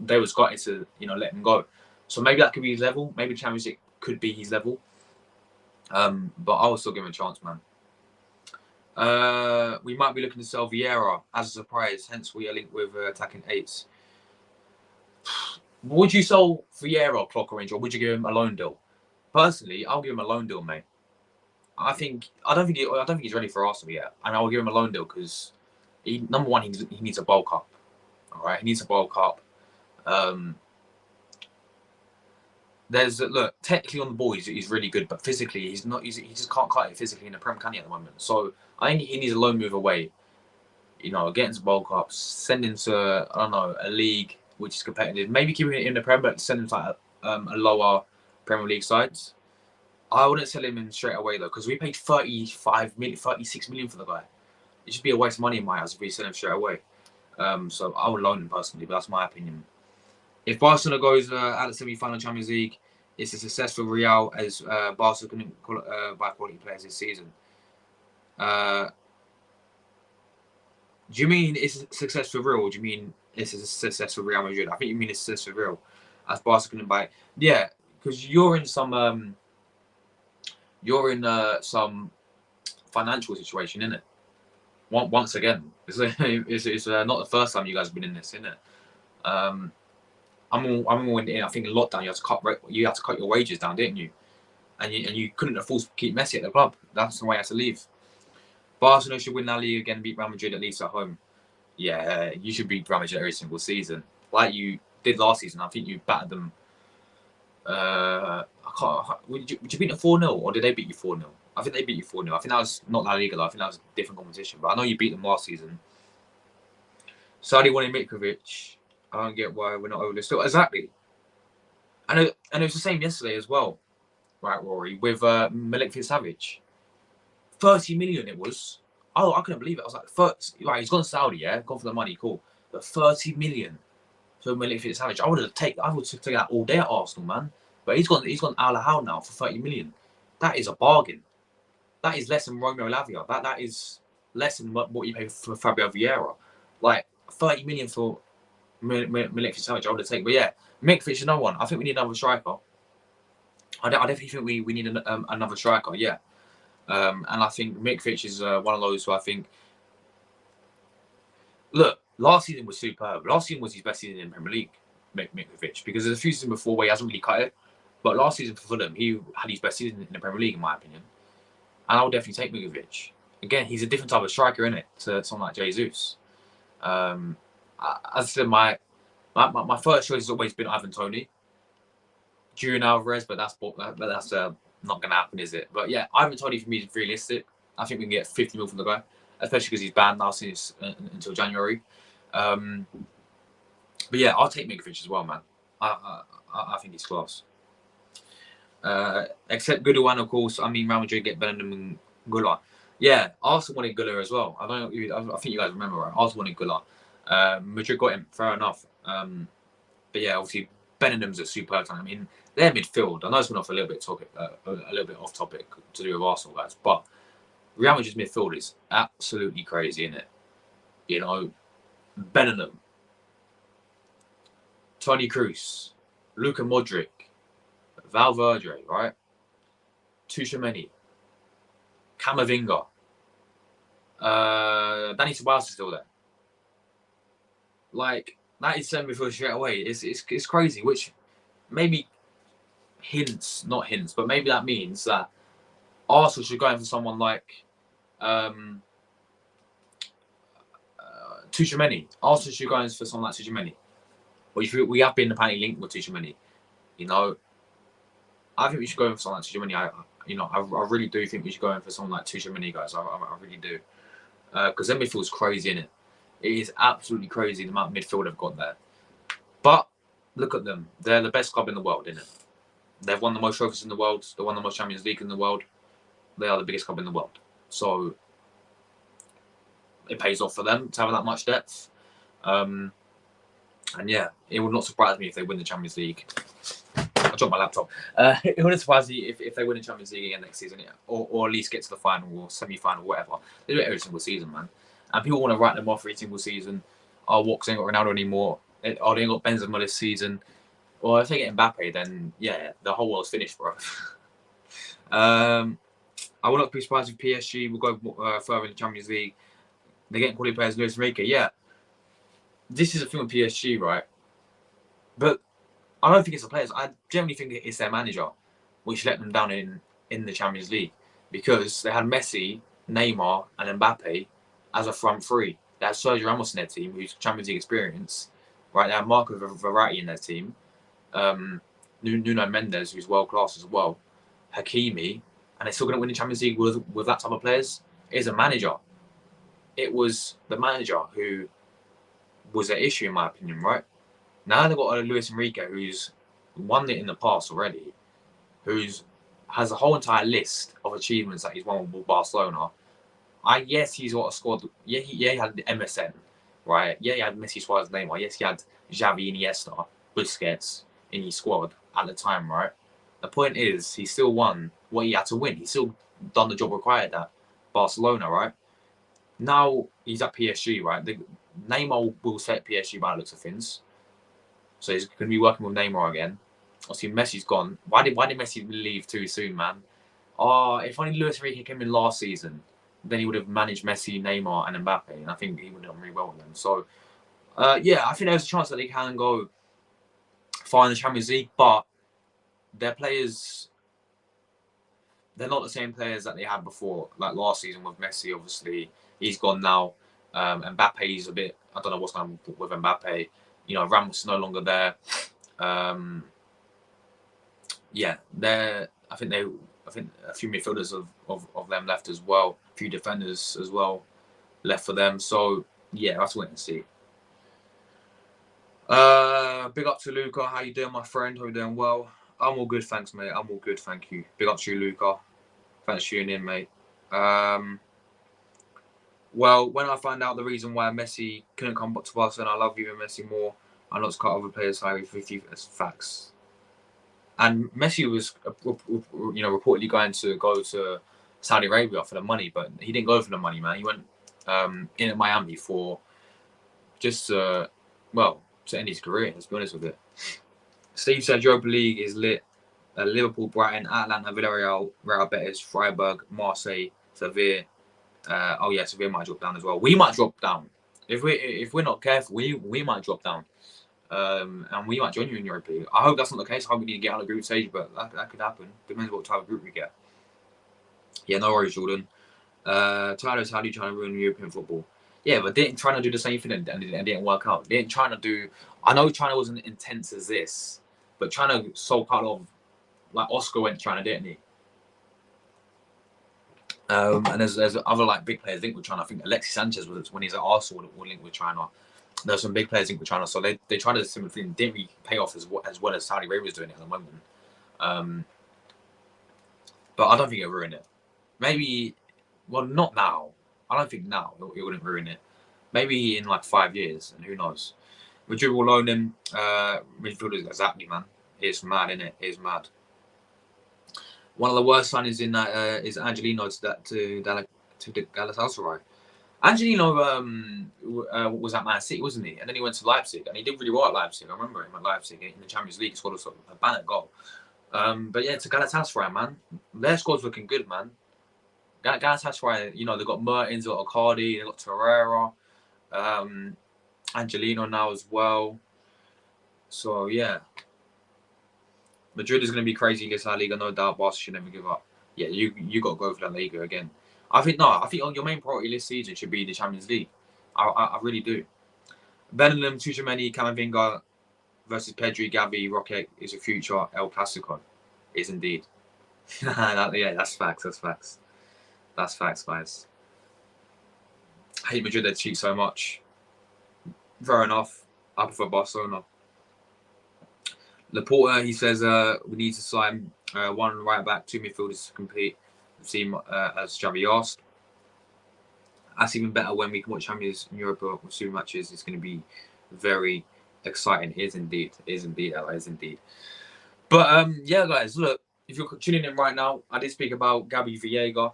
they was got to let him go. So maybe that could be his level. Maybe Champions League could be his level. But I will still give him a chance, man. We might be looking to sell Vieira as a surprise. Hence, we are linked with attacking eights. Would you sell Vieira, clock orange, or would you give him a loan deal? Personally, I'll give him a loan deal, mate. I don't think he's ready for Arsenal yet, and I will give him a loan deal because number one, he needs a bulk up. All right, he needs a bulk up. Look, technically on the ball he's really good, but physically he's not. He just can't cut it physically in the Prem, can he, at the moment? So I think he needs a loan move away. You know, get into bulk up, send him to I don't know, a league which is competitive. Maybe keep him in the Prem, but send him to like a lower Premier League sides. I wouldn't sell him in straight away though, because we paid 35 million, 36 million for the guy. It should be a waste of money in my eyes if we sell him straight away. So I would loan him personally, but that's my opinion. If Barcelona goes at the semi-final Champions League, it's a success for Real as Barcelona couldn't buy quality players this season. Do you mean it's a success for Real, or do you mean it's a success for Real Madrid? I think you mean it's a success for Real as Barcelona couldn't buy. Yeah, because you're in some financial situation, innit? Once again, it's not the first time you guys have been in this, innit? I think in lockdown you had to cut your wages down, didn't you? And you couldn't afford to keep Messi at the club. That's the way you had to leave. Barcelona should win La Liga again, beat Real Madrid at least at home. Yeah, you should beat Real Madrid every single season, like you did last season. I think you battered them. Would you beat them 4-0, or did they beat you 4-0? I think they beat you 4-0. I think that was not La Liga though. I think that was a different competition. But I know you beat them last season. Saudi wanted Mitrovic. I don't get why we're not over this still. Exactly. And it was the same yesterday as well, right, Rory, with Milik-Savic. 30 million it was. Oh, I couldn't believe it. I was like, he's gone to Saudi, yeah, gone for the money, cool. But 30 million for Milik-Savic. I would have taken that all day at Arsenal, man. But he's gone Al Ahly now for 30 million. That is a bargain. That is less than Romeo Lavia. That is less than what you pay for Fabio Vieira. Like 30 million for Milik-Savic, I would have taken. But yeah, Mitrovic is another one. I think we need another striker. I definitely think we need another striker. Yeah. And I think Mitrovic is one of those who I think. Look, last season was superb. Last season was his best season in the Premier League, Mitrovic, because there's a few seasons before where he hasn't really cut it. But last season for Fulham, he had his best season in the Premier League, in my opinion. And I would definitely take Mitrovic. Again, he's a different type of striker, innit, to someone like Jesus. As I said, my first choice has always been Ivan Toney, Julian Alvarez, but that's not going to happen, is it? But yeah, Ivan Toney for me is realistic. I think we can get 50 mil from the guy, especially because he's banned now since until January. But yeah, I'll take Mitrovic as well, man. I think he's class. Except Gundogan, of course. I mean, Real Madrid get Bellingham and Gula. Yeah, Arsenal wanted Gula as well. I think you guys remember, right? Arsenal wanted Gula. Madrid got him. Fair enough. But yeah, obviously Bellingham's a superb talent. I mean, their midfield. I know it's been off a little bit off topic to do with Arsenal guys, but Real Madrid's midfield is absolutely crazy, isn't it? You know, Bellingham, Toni Kroos, Luka Modric, Valverde, right? Tchouaméni, Camavinga, Dani Ceballos is still there. Like, that is sent before straight away. It's crazy, which maybe not hints, but maybe that means that Arsenal should go in for someone like Tchouaméni. Arsenal should go in for someone like Tchouaméni. We have been apparently linked with Tchouaméni. You know, I think we should go in for someone like Tchouaméni. I really do think we should go in for someone like Tchouaméni, guys. I really do. Because their midfield's crazy, innit? It is absolutely crazy the amount of midfield they've got there. But look at them. They're the best club in the world, innit? They've won the most trophies in the world. They won the most Champions League in the world. They are the biggest club in the world. So it pays off for them to have that much depth. And yeah, it would not surprise me if they win the Champions League. I dropped my laptop. It wouldn't surprise me if they win the Champions League again next season, yeah. or at least get to the final or semi-final, whatever. They do it every single season, man. And people want to write them off every single season. Oh, Walks ain't got Ronaldo anymore. Oh, they ain't got Benzema this season. Or if they get Mbappe, then yeah, the whole world's finished, bro. I will not be surprised if PSG will go further in the Champions League. They're getting quality players, Luis Enrique. Yeah, this is a thing with PSG, right? But I don't think it's the players. I generally think it's their manager, which let them down in the Champions League, because they had Messi, Neymar, and Mbappe as a front three. They had Sergio Ramos in their team, who's Champions League experience. Right, they had Marco Verratti in their team. Nuno Mendes, who's world class as well. Hakimi, and they're still going to win the Champions League with that type of players. It is a manager. It was the manager who was the issue, in my opinion, right? Now they've got Luis Enrique, who's won it in the past already, has a whole entire list of achievements that he's won with Barcelona. Yes, he's got a squad. He had the MSN, right? Yeah, he had Messi, Suarez, Neymar. Yes, he had Xavi, Iniesta, Busquets in his squad at the time, right? The point is, he still won what he had to win. He still done the job required at Barcelona, right? Now he's at PSG, right? Neymar will stay at PSG by the looks of things. So he's going to be working with Neymar again. Obviously, Messi's gone. Why did Messi leave too soon, man? Oh, if only Luis Enrique came in last season, then he would have managed Messi, Neymar, and Mbappe, and I think he would have done really well with them. So, yeah, I think there's a chance that they can go far in the Champions League, but their players, they're not the same players that they had before. Like last season with Messi, obviously, he's gone now. Mbappe's a bit, I don't know what's going on with Mbappe. You know, Ramos is no longer there. Yeah, I think a few midfielders of them left as well. A few defenders as well left for them. So yeah, let's wait and see. Big up to Luca. How you doing, my friend? Hope you're doing well. I'm all good, thanks, mate. I'm all good, thank you. Big up to you, Luca. Thanks for tuning in, mate. Well, when I find out the reason why Messi couldn't come back to Barcelona, I love you and Messi more. I'm not to cut other players high with 50 as facts. And Messi was, reportedly going to go to Saudi Arabia for the money, but he didn't go for the money, man. He went in at Miami for just, to end his career, let's be honest with it. Steve said Europa League is lit. Liverpool, Brighton, Atlanta, Villarreal, Real Betis, Freiburg, Marseille, Sevilla. Sevilla might drop down as well. We might drop down. If we're not careful, we might drop down. And we might join you in Europa League. I hope that's not the case. I hope we need to get out of the group stage, but that could happen. Depends what type of group we get. Yeah, no worries, Jordan. Tyler's, how do you try to ruin European football? Yeah, but didn't China do the same thing and it didn't work out? Didn't China do... I know China wasn't intense as this, but China sold part of... Like, Oscar went to China, didn't he? And there's other like big players linked with China. I think Alexis Sanchez was, when he's at Arsenal, linked with China. There's some big players linked with China, so they tried a similar thing. Didn't really pay off as well as Saudi Arabia is doing it at the moment. But I don't think it'll ruin it. Maybe, well, not now. I don't think now it wouldn't ruin it. Maybe in like 5 years, and who knows. Madrid will loan him. Midfielders, exactly, man. It's mad, innit? It's mad. One of the worst signings in that is Angelino to Galatasaray. Angelino was at Man City, wasn't he? And then he went to Leipzig, and he did really well at Leipzig. I remember him at Leipzig in the Champions League. He scored a banner goal. But yeah, to Galatasaray, man. Their squad's looking good, man. Galatasaray, they've got Mertens, they've got Icardi, they've got Torreira, Angelino now as well. So yeah. Madrid is going to be crazy in this La Liga, no doubt. Barca should never give up. Yeah, you got to go for La Liga again. I think your main priority this season should be the Champions League. I really do. Bellingham, Tchouaméni, Camavinga versus Pedri, Gavi, Rocket is a future El Clasico. Is indeed. Yeah, that's facts. That's facts, guys. I hate Madrid, they cheat so much. Fair enough. I prefer Barcelona. Laporta, he says we need to sign one right back, two midfielders to compete with the team, as Xavi asked. That's even better when we can watch Champions in Europe with super matches. It's going to be very exciting. It is indeed. But yeah, guys, look, if you're tuning in right now, I did speak about Gabri Viega.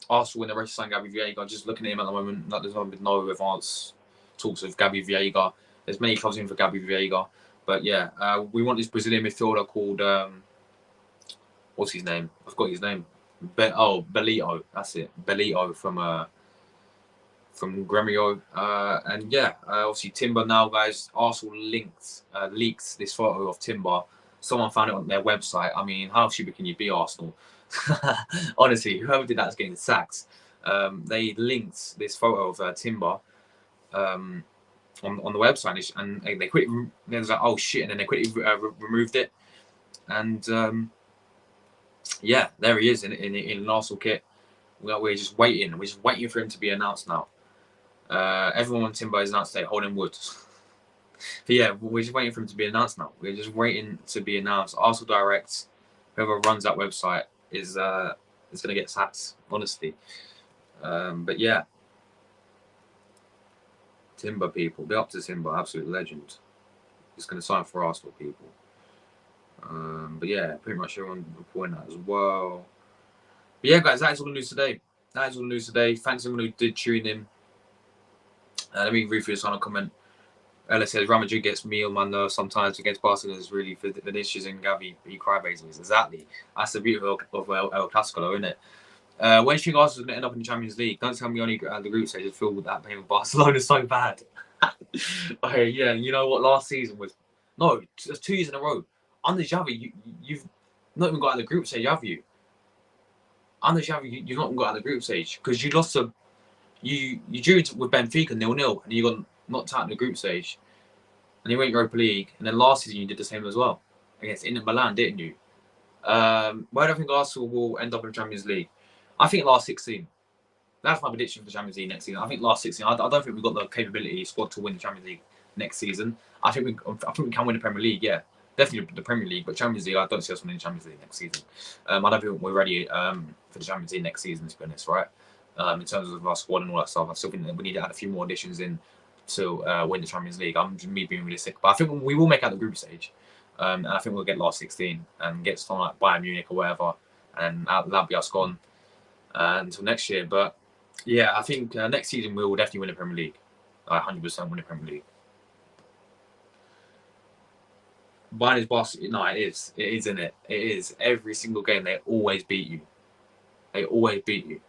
Arsenal in the race to sign Gabri Viega. Just looking at him at the moment, there's no advanced talks of Gabri Viega. There's many clubs in for Gabri Viega. But yeah, we want this Brazilian midfielder called, what's his name? I forgot his name. Belito. That's it. Belito from Gremio. And yeah, obviously Timber now, guys. Arsenal leaks this photo of Timber. Someone found it on their website. I mean, how stupid can you be, Arsenal? Honestly, whoever did that is getting sacked. They linked this photo of Timber on the website, and they quickly, they was like, oh shit, and then they quickly removed it. And yeah, there he is in an Arsenal kit. We're just waiting. We're just waiting for him to be announced now. Everyone on Timber is announced today, holding wood. But yeah, we're just waiting for him to be announced now. We're just waiting to be announced. Arsenal Direct, whoever runs that website, is going to get sacked, honestly. But yeah, Timber people, be up to Timber, absolute legend. He's going to sign for Arsenal people. But yeah, pretty much everyone reporting that as well. But yeah, guys, that is all the news today. That is all the news today. Thanks everyone who did tune in. Let me read through this on a comment. Ella says, Real Madrid gets me on my nerves sometimes against Barcelona is really Vinicius and Gavi, you crybabies. Exactly. That's the beauty of El Clasico, isn't it? When do you think Arsenal's going to end up in the Champions League? Don't tell me only the group stage is filled with that pain with Barcelona so bad. Okay, yeah, you know what? Last season was... No, it's 2 years in a row. Under Xavi, you've not even got out of the group stage, have you? Under Xavi, you've not even got out of the group stage because you lost to... You drew with Benfica 0-0 and you got knocked out in the group stage. And you went Europa League. And then last season you did the same as well. Against Inter Milan, didn't you? Where do I think Arsenal will end up in the Champions League? I think last 16. That's my prediction for the Champions League next season. I think last 16. I don't think we've got the capability squad to win the Champions League next season. I think we can win the Premier League, yeah. Definitely the Premier League, but Champions League, I don't see us winning the Champions League next season. I don't think we're ready for the Champions League next season, to be honest, right? In terms of our squad and all that stuff, I still think that we need to add a few more additions in to win the Champions League. I'm just me being realistic, but I think we will make out the group stage, and I think we'll get last 16 and get someone like Bayern Munich or whatever, and that'll be us gone until next year. But yeah, I think next season we will definitely win the Premier League. 100% win the Premier League. Bayern is Barcelona. No, it is. It is, isn't it? It is. Every single game they always beat you. They always beat you.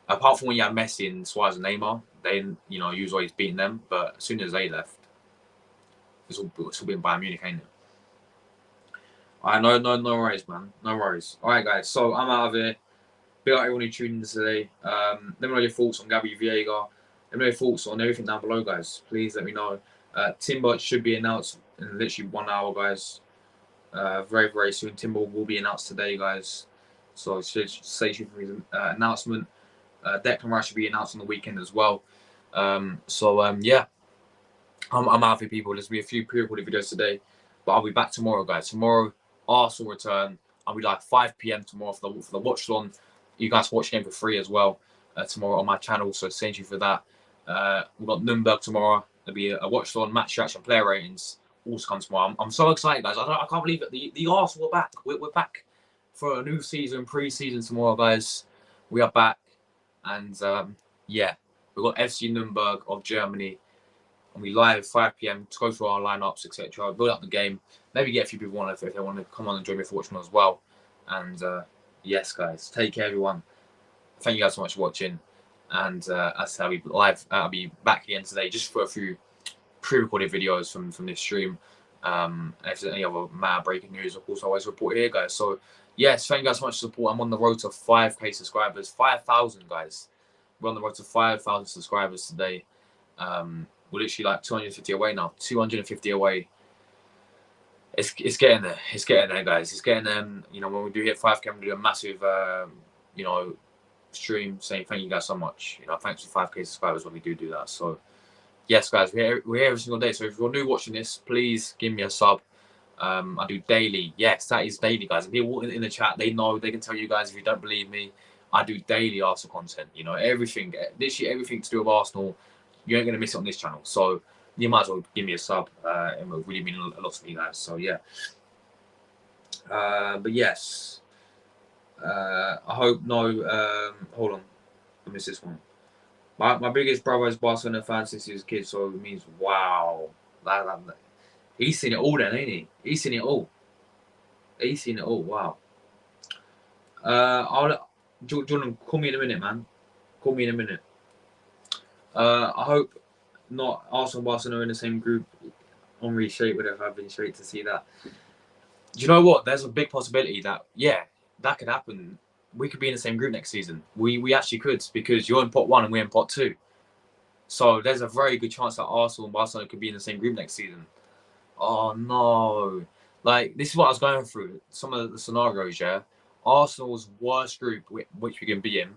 Apart from when you had Messi and Suarez and Neymar, they, you know, you was always beating them. But as soon as they left, it's all been Bayern Munich, ain't it? Alright, no worries, man. No worries. Alright, guys. So I'm out of here. Big up everyone who tuned in today. Let me know your thoughts on Gabri Viega. Let me know your thoughts on everything down below, guys. Please let me know. Timber should be announced in literally 1 hour, guys. Very, very soon. Timber will be announced today, guys. So stay tuned for his announcement. Declan Rice should be announced on the weekend as well. Yeah, I'm out for people. There's be a few pre-recorded videos today, but I'll be back tomorrow, guys. Tomorrow, Arsenal return. I'll be like 5 p.m. tomorrow for the watch-along. You guys watch the game for free as well tomorrow on my channel. So thank you for that. We've got Nuremberg tomorrow. There'll be a watch-along, match reaction, player ratings. Also come tomorrow. I'm so excited, guys. I can't believe it. The Arsenal are back. We're back for a new season, pre-season tomorrow, guys. We are back. And yeah, we've got FC Nuremberg of Germany. And we live 5 p.m. to go through our lineups, etc. Build up the game. Maybe get a few people on if they want to come on and join me for watching as well. And yes, guys, take care, everyone. Thank you guys so much for watching. And as I said, I'll be back again today just for a few pre-recorded videos from this stream. And if there's any other mad breaking news, of course, I always report here, guys. So yes, thank you guys so much for support. I'm on the road to 5K subscribers, 5,000, guys. We're on the road to 5,000 subscribers today. We're literally like 250 away now. 250 away. It's getting there. It's getting there, guys. It's getting there. You know, when we do hit 5K, I'm gonna do a massive, you know, stream saying thank you guys so much. You know, thanks for 5K subscribers when we do that. So yes, guys, we're here every single day. So if you're new watching this, please give me a sub. I do daily. Yes, that is daily, guys. And people in the chat, they know, they can tell you guys if you don't believe me. I do daily Arsenal content. You know, everything, literally everything to do with Arsenal. You ain't gonna miss it on this channel. So you might as well give me a sub. It will really mean a lot to me, guys. So yeah. But yes. I hope hold on. I missed this one. My biggest brother is Barcelona fan since he was a kid, so it means wow. He's seen it all then, ain't he? He's seen it all. He's seen it all. Wow. Do you want to call me in a minute, man? Call me in a minute. I hope not Arsenal and Barcelona in the same group. I'm really straight with it. I've been straight to see that. Do you know what? There's a big possibility that that could happen. We could be in the same group next season. We actually could, because you're in pot one and we're in pot two. So there's a very good chance that Arsenal and Barcelona could be in the same group next season. Oh no! Like, this is what I was going through. Some of the scenarios. Yeah, Arsenal's worst group, which we can be in,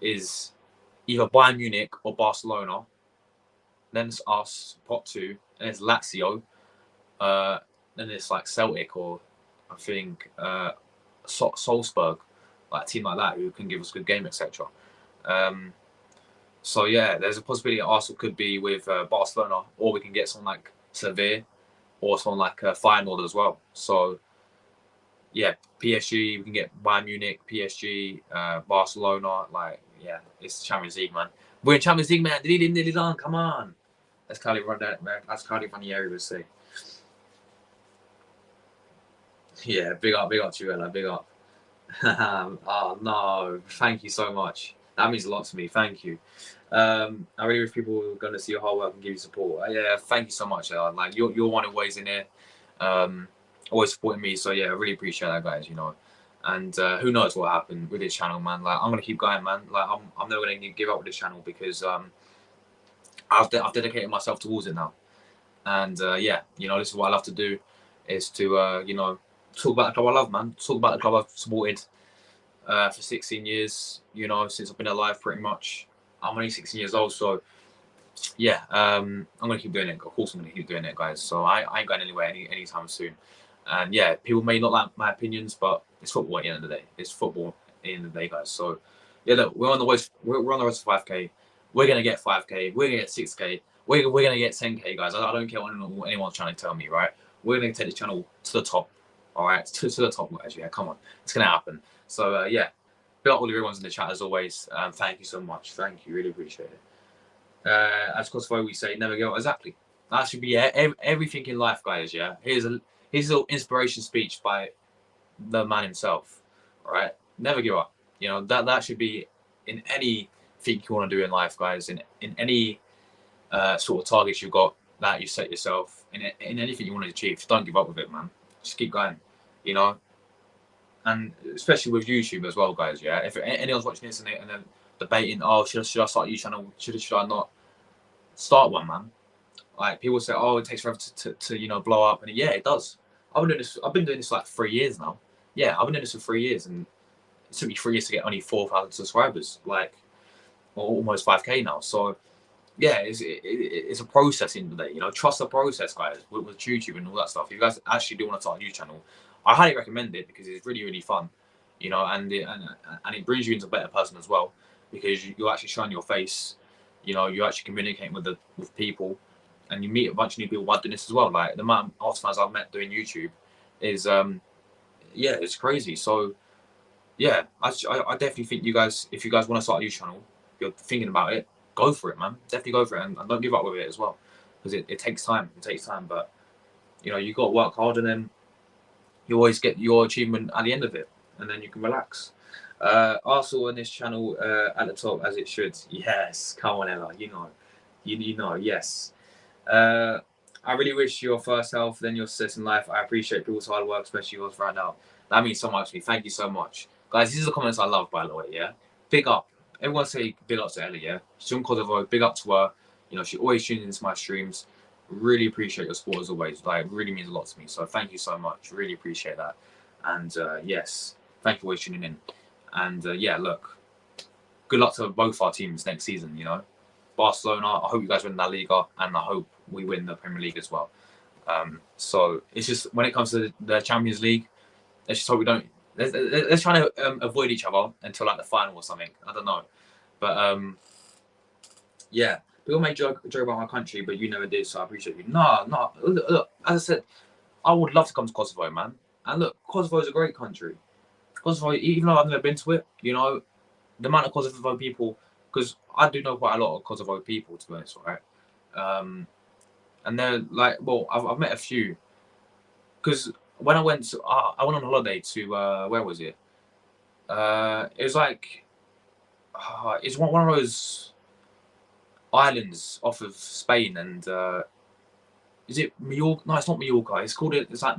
is either Bayern Munich or Barcelona. Then it's us, pot two, and it's Lazio. Then it's like Celtic, or I think Salzburg, like a team like that who can give us a good game, etc. So yeah, there's a possibility that Arsenal could be with Barcelona, or we can get someone like Sevilla, or someone like Feyenoord as well. So yeah, PSG, we can get Bayern Munich, PSG, Barcelona. Like, yeah, it's Champions League, man. We're in Champions League, man. Nearly done. Come on. That's Carly Ranieri would say. Yeah, big up to you, Ella. Big up. Oh no, thank you so much. That means a lot to me. Thank you. I really wish people were going to see your hard work and give you support. Yeah, thank you so much, Ella. Like, you're one always in here, always supporting me. So yeah, I really appreciate that, guys. And who knows what happened with this channel, man. Like, I'm gonna keep going, man. Like, I'm never gonna give up with this channel, because I've dedicated myself towards it now. And yeah, this is what I love to do, is to talk about the club I love, man. Talk about the club I've supported for 16 years, since I've been alive, pretty much. I'm only 16 years old, so yeah, I'm gonna keep doing it. Of course, I'm gonna keep doing it, guys. So I ain't going anywhere anytime soon. And yeah, people may not like my opinions, but it's football at the end of the day. It's football at the end of the day, guys. So yeah, look, we're on the way. We're on the road to 5K. We're gonna get 5K. We're gonna get 6K. We're gonna get 10K, guys. I don't care what anyone's trying to tell me, right? We're gonna take the channel to the top. All right, to the top, guys. Yeah, come on, it's gonna happen. So yeah, big up all everyone's in the chat as always. Thank you so much. Thank you, really appreciate it. As Kosovo, we say, never give up. Exactly. That should be everything in life, guys. Yeah. Here's a little inspiration speech by the man himself. All right. Never give up. That should be in anything you want to do in life, guys. In any sort of targets you got that you set yourself, in anything you want to achieve, don't give up with it, man. Just keep going. And especially with YouTube as well, guys. Yeah. If anyone's watching this and then debating, oh, should I start a YouTube channel? Should I not? Start one, man. Like, people say, oh, it takes forever to blow up, and yeah, it does. I've been doing this like 3 years now. Yeah, I've been doing this for 3 years, and it took me 3 years to get only 4,000 subscribers, like, or almost 5K now. So yeah, it's a process in the day. Trust the process, guys. With YouTube and all that stuff. If you guys actually do want to start a new channel, I highly recommend it, because it's really, really fun. And it brings you into a better person as well, because you're actually showing your face. You're actually communicating with people, and you meet a bunch of new people while doing this as well. Like, the amount of Arsenal fans I've met doing YouTube is yeah, it's crazy. So yeah, I definitely think you guys, if you guys want to start a YouTube channel, if you're thinking about it, go for it, man. Definitely go for it, and don't give up with it as well, because it takes time. It takes time, but you got to work hard, and then you always get your achievement at the end of it, and then you can relax. Arsenal on this channel at the top, as it should. Yes, come on, Ella. You know. Yes. I really wish your first health, then your success in life. I appreciate people's hard work, especially yours right now. That means so much to me. Thank you so much, guys. These are the comments I love, by the way. Yeah, big up. Everyone say big up to Ella. Yeah, she's from Kosovo. Big up to her. She always tunes into my streams. Really appreciate your support as always. Like, it really means a lot to me. So thank you so much. Really appreciate that. And yes, thank you for always tuning in. And yeah, look, good luck to both our teams next season. Barcelona, I hope you guys win La Liga, and I hope we win the Premier League as well. So it's just, when it comes to the Champions League, let's just hope we don't. Let's try to avoid each other until like the final or something. I don't know, but yeah. People may joke about my country, but you never did, so I appreciate you. No. Look, as I said, I would love to come to Kosovo, man. And look, Kosovo is a great country. Kosovo, even though I've never been to it, the amount of Kosovo people, because I do know quite a lot of Kosovo people, to be honest, right? And they're like, well, I've met a few. Because when I went on holiday to, where was it? It was like, it's one of those, islands off of Spain, and is it Mallorca? No, it's not Mallorca. It's called it's like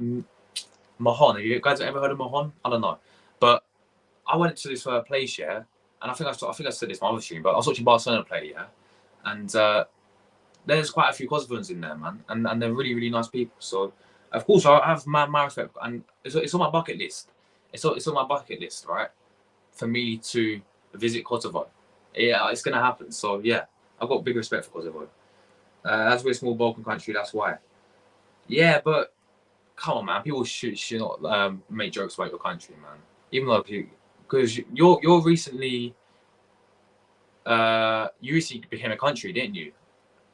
Mahon. Have you guys ever heard of Mahon? I don't know, but I went to this place, yeah, and I think I said this in my other stream, but I was watching Barcelona play, yeah, and there's quite a few Kosovans in there, man, and they're really, really nice people. So, of course, I have my respect, and it's on my bucket list. It's on my bucket list, right, for me to visit Kosovo. Yeah, it's gonna happen. So yeah, I've got big respect for Kosovo. As we're a small Balkan country, that's why. Yeah, but come on, man, people should not make jokes about your country, man. Even though because you're recently you recently became a country, didn't you?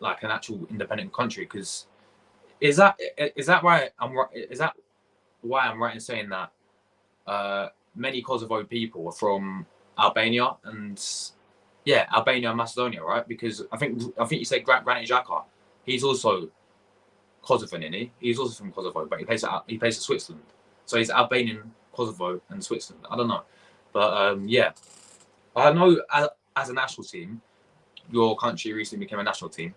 Like an actual independent country. Because is that right? Is that why I'm right in saying that many Kosovo people are from Albania and yeah, Albania and Macedonia, right? Because I think you said Granit Xhaka. He's also Kosovan, isn't he? He's also from Kosovo, but he plays for Switzerland. So he's Albanian, Kosovo, and Switzerland. I don't know, but yeah, I know as a national team, your country recently became a national team.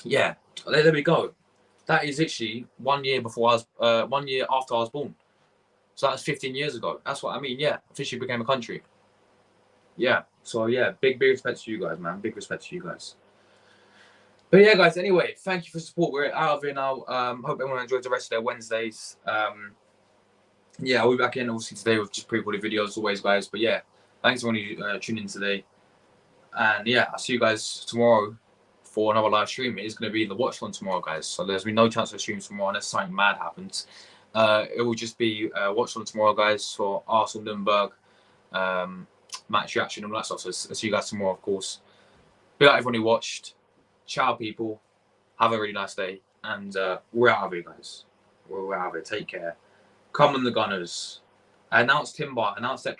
Yeah, there we go. That is literally 1 year before I was, 1 year after I was born. So that's 15 years ago. That's what I mean. Yeah, officially became a country. Yeah. So yeah, big respect to you guys, man. Big respect to you guys. But yeah, guys. Anyway, thank you for support. We're out of here now. Hope everyone enjoys the rest of their Wednesdays. Yeah, I'll be back in obviously today with just pre-recorded videos as always, guys. But yeah, thanks for tuning in today. And yeah, I'll see you guys tomorrow for another live stream. It is going to be the watch-along tomorrow, guys. So there's been no chance of stream tomorrow unless something mad happens. It will just be watch-along tomorrow, guys, for Arsenal, Nuremberg, match reaction, and all that stuff. So I'll see you guys tomorrow, of course. Big up everyone who watched. Ciao, people. Have a really nice day. And we're out of here, guys. We're out of here. Take care. Come on, the Gunners. Announce Timber. Announce Declan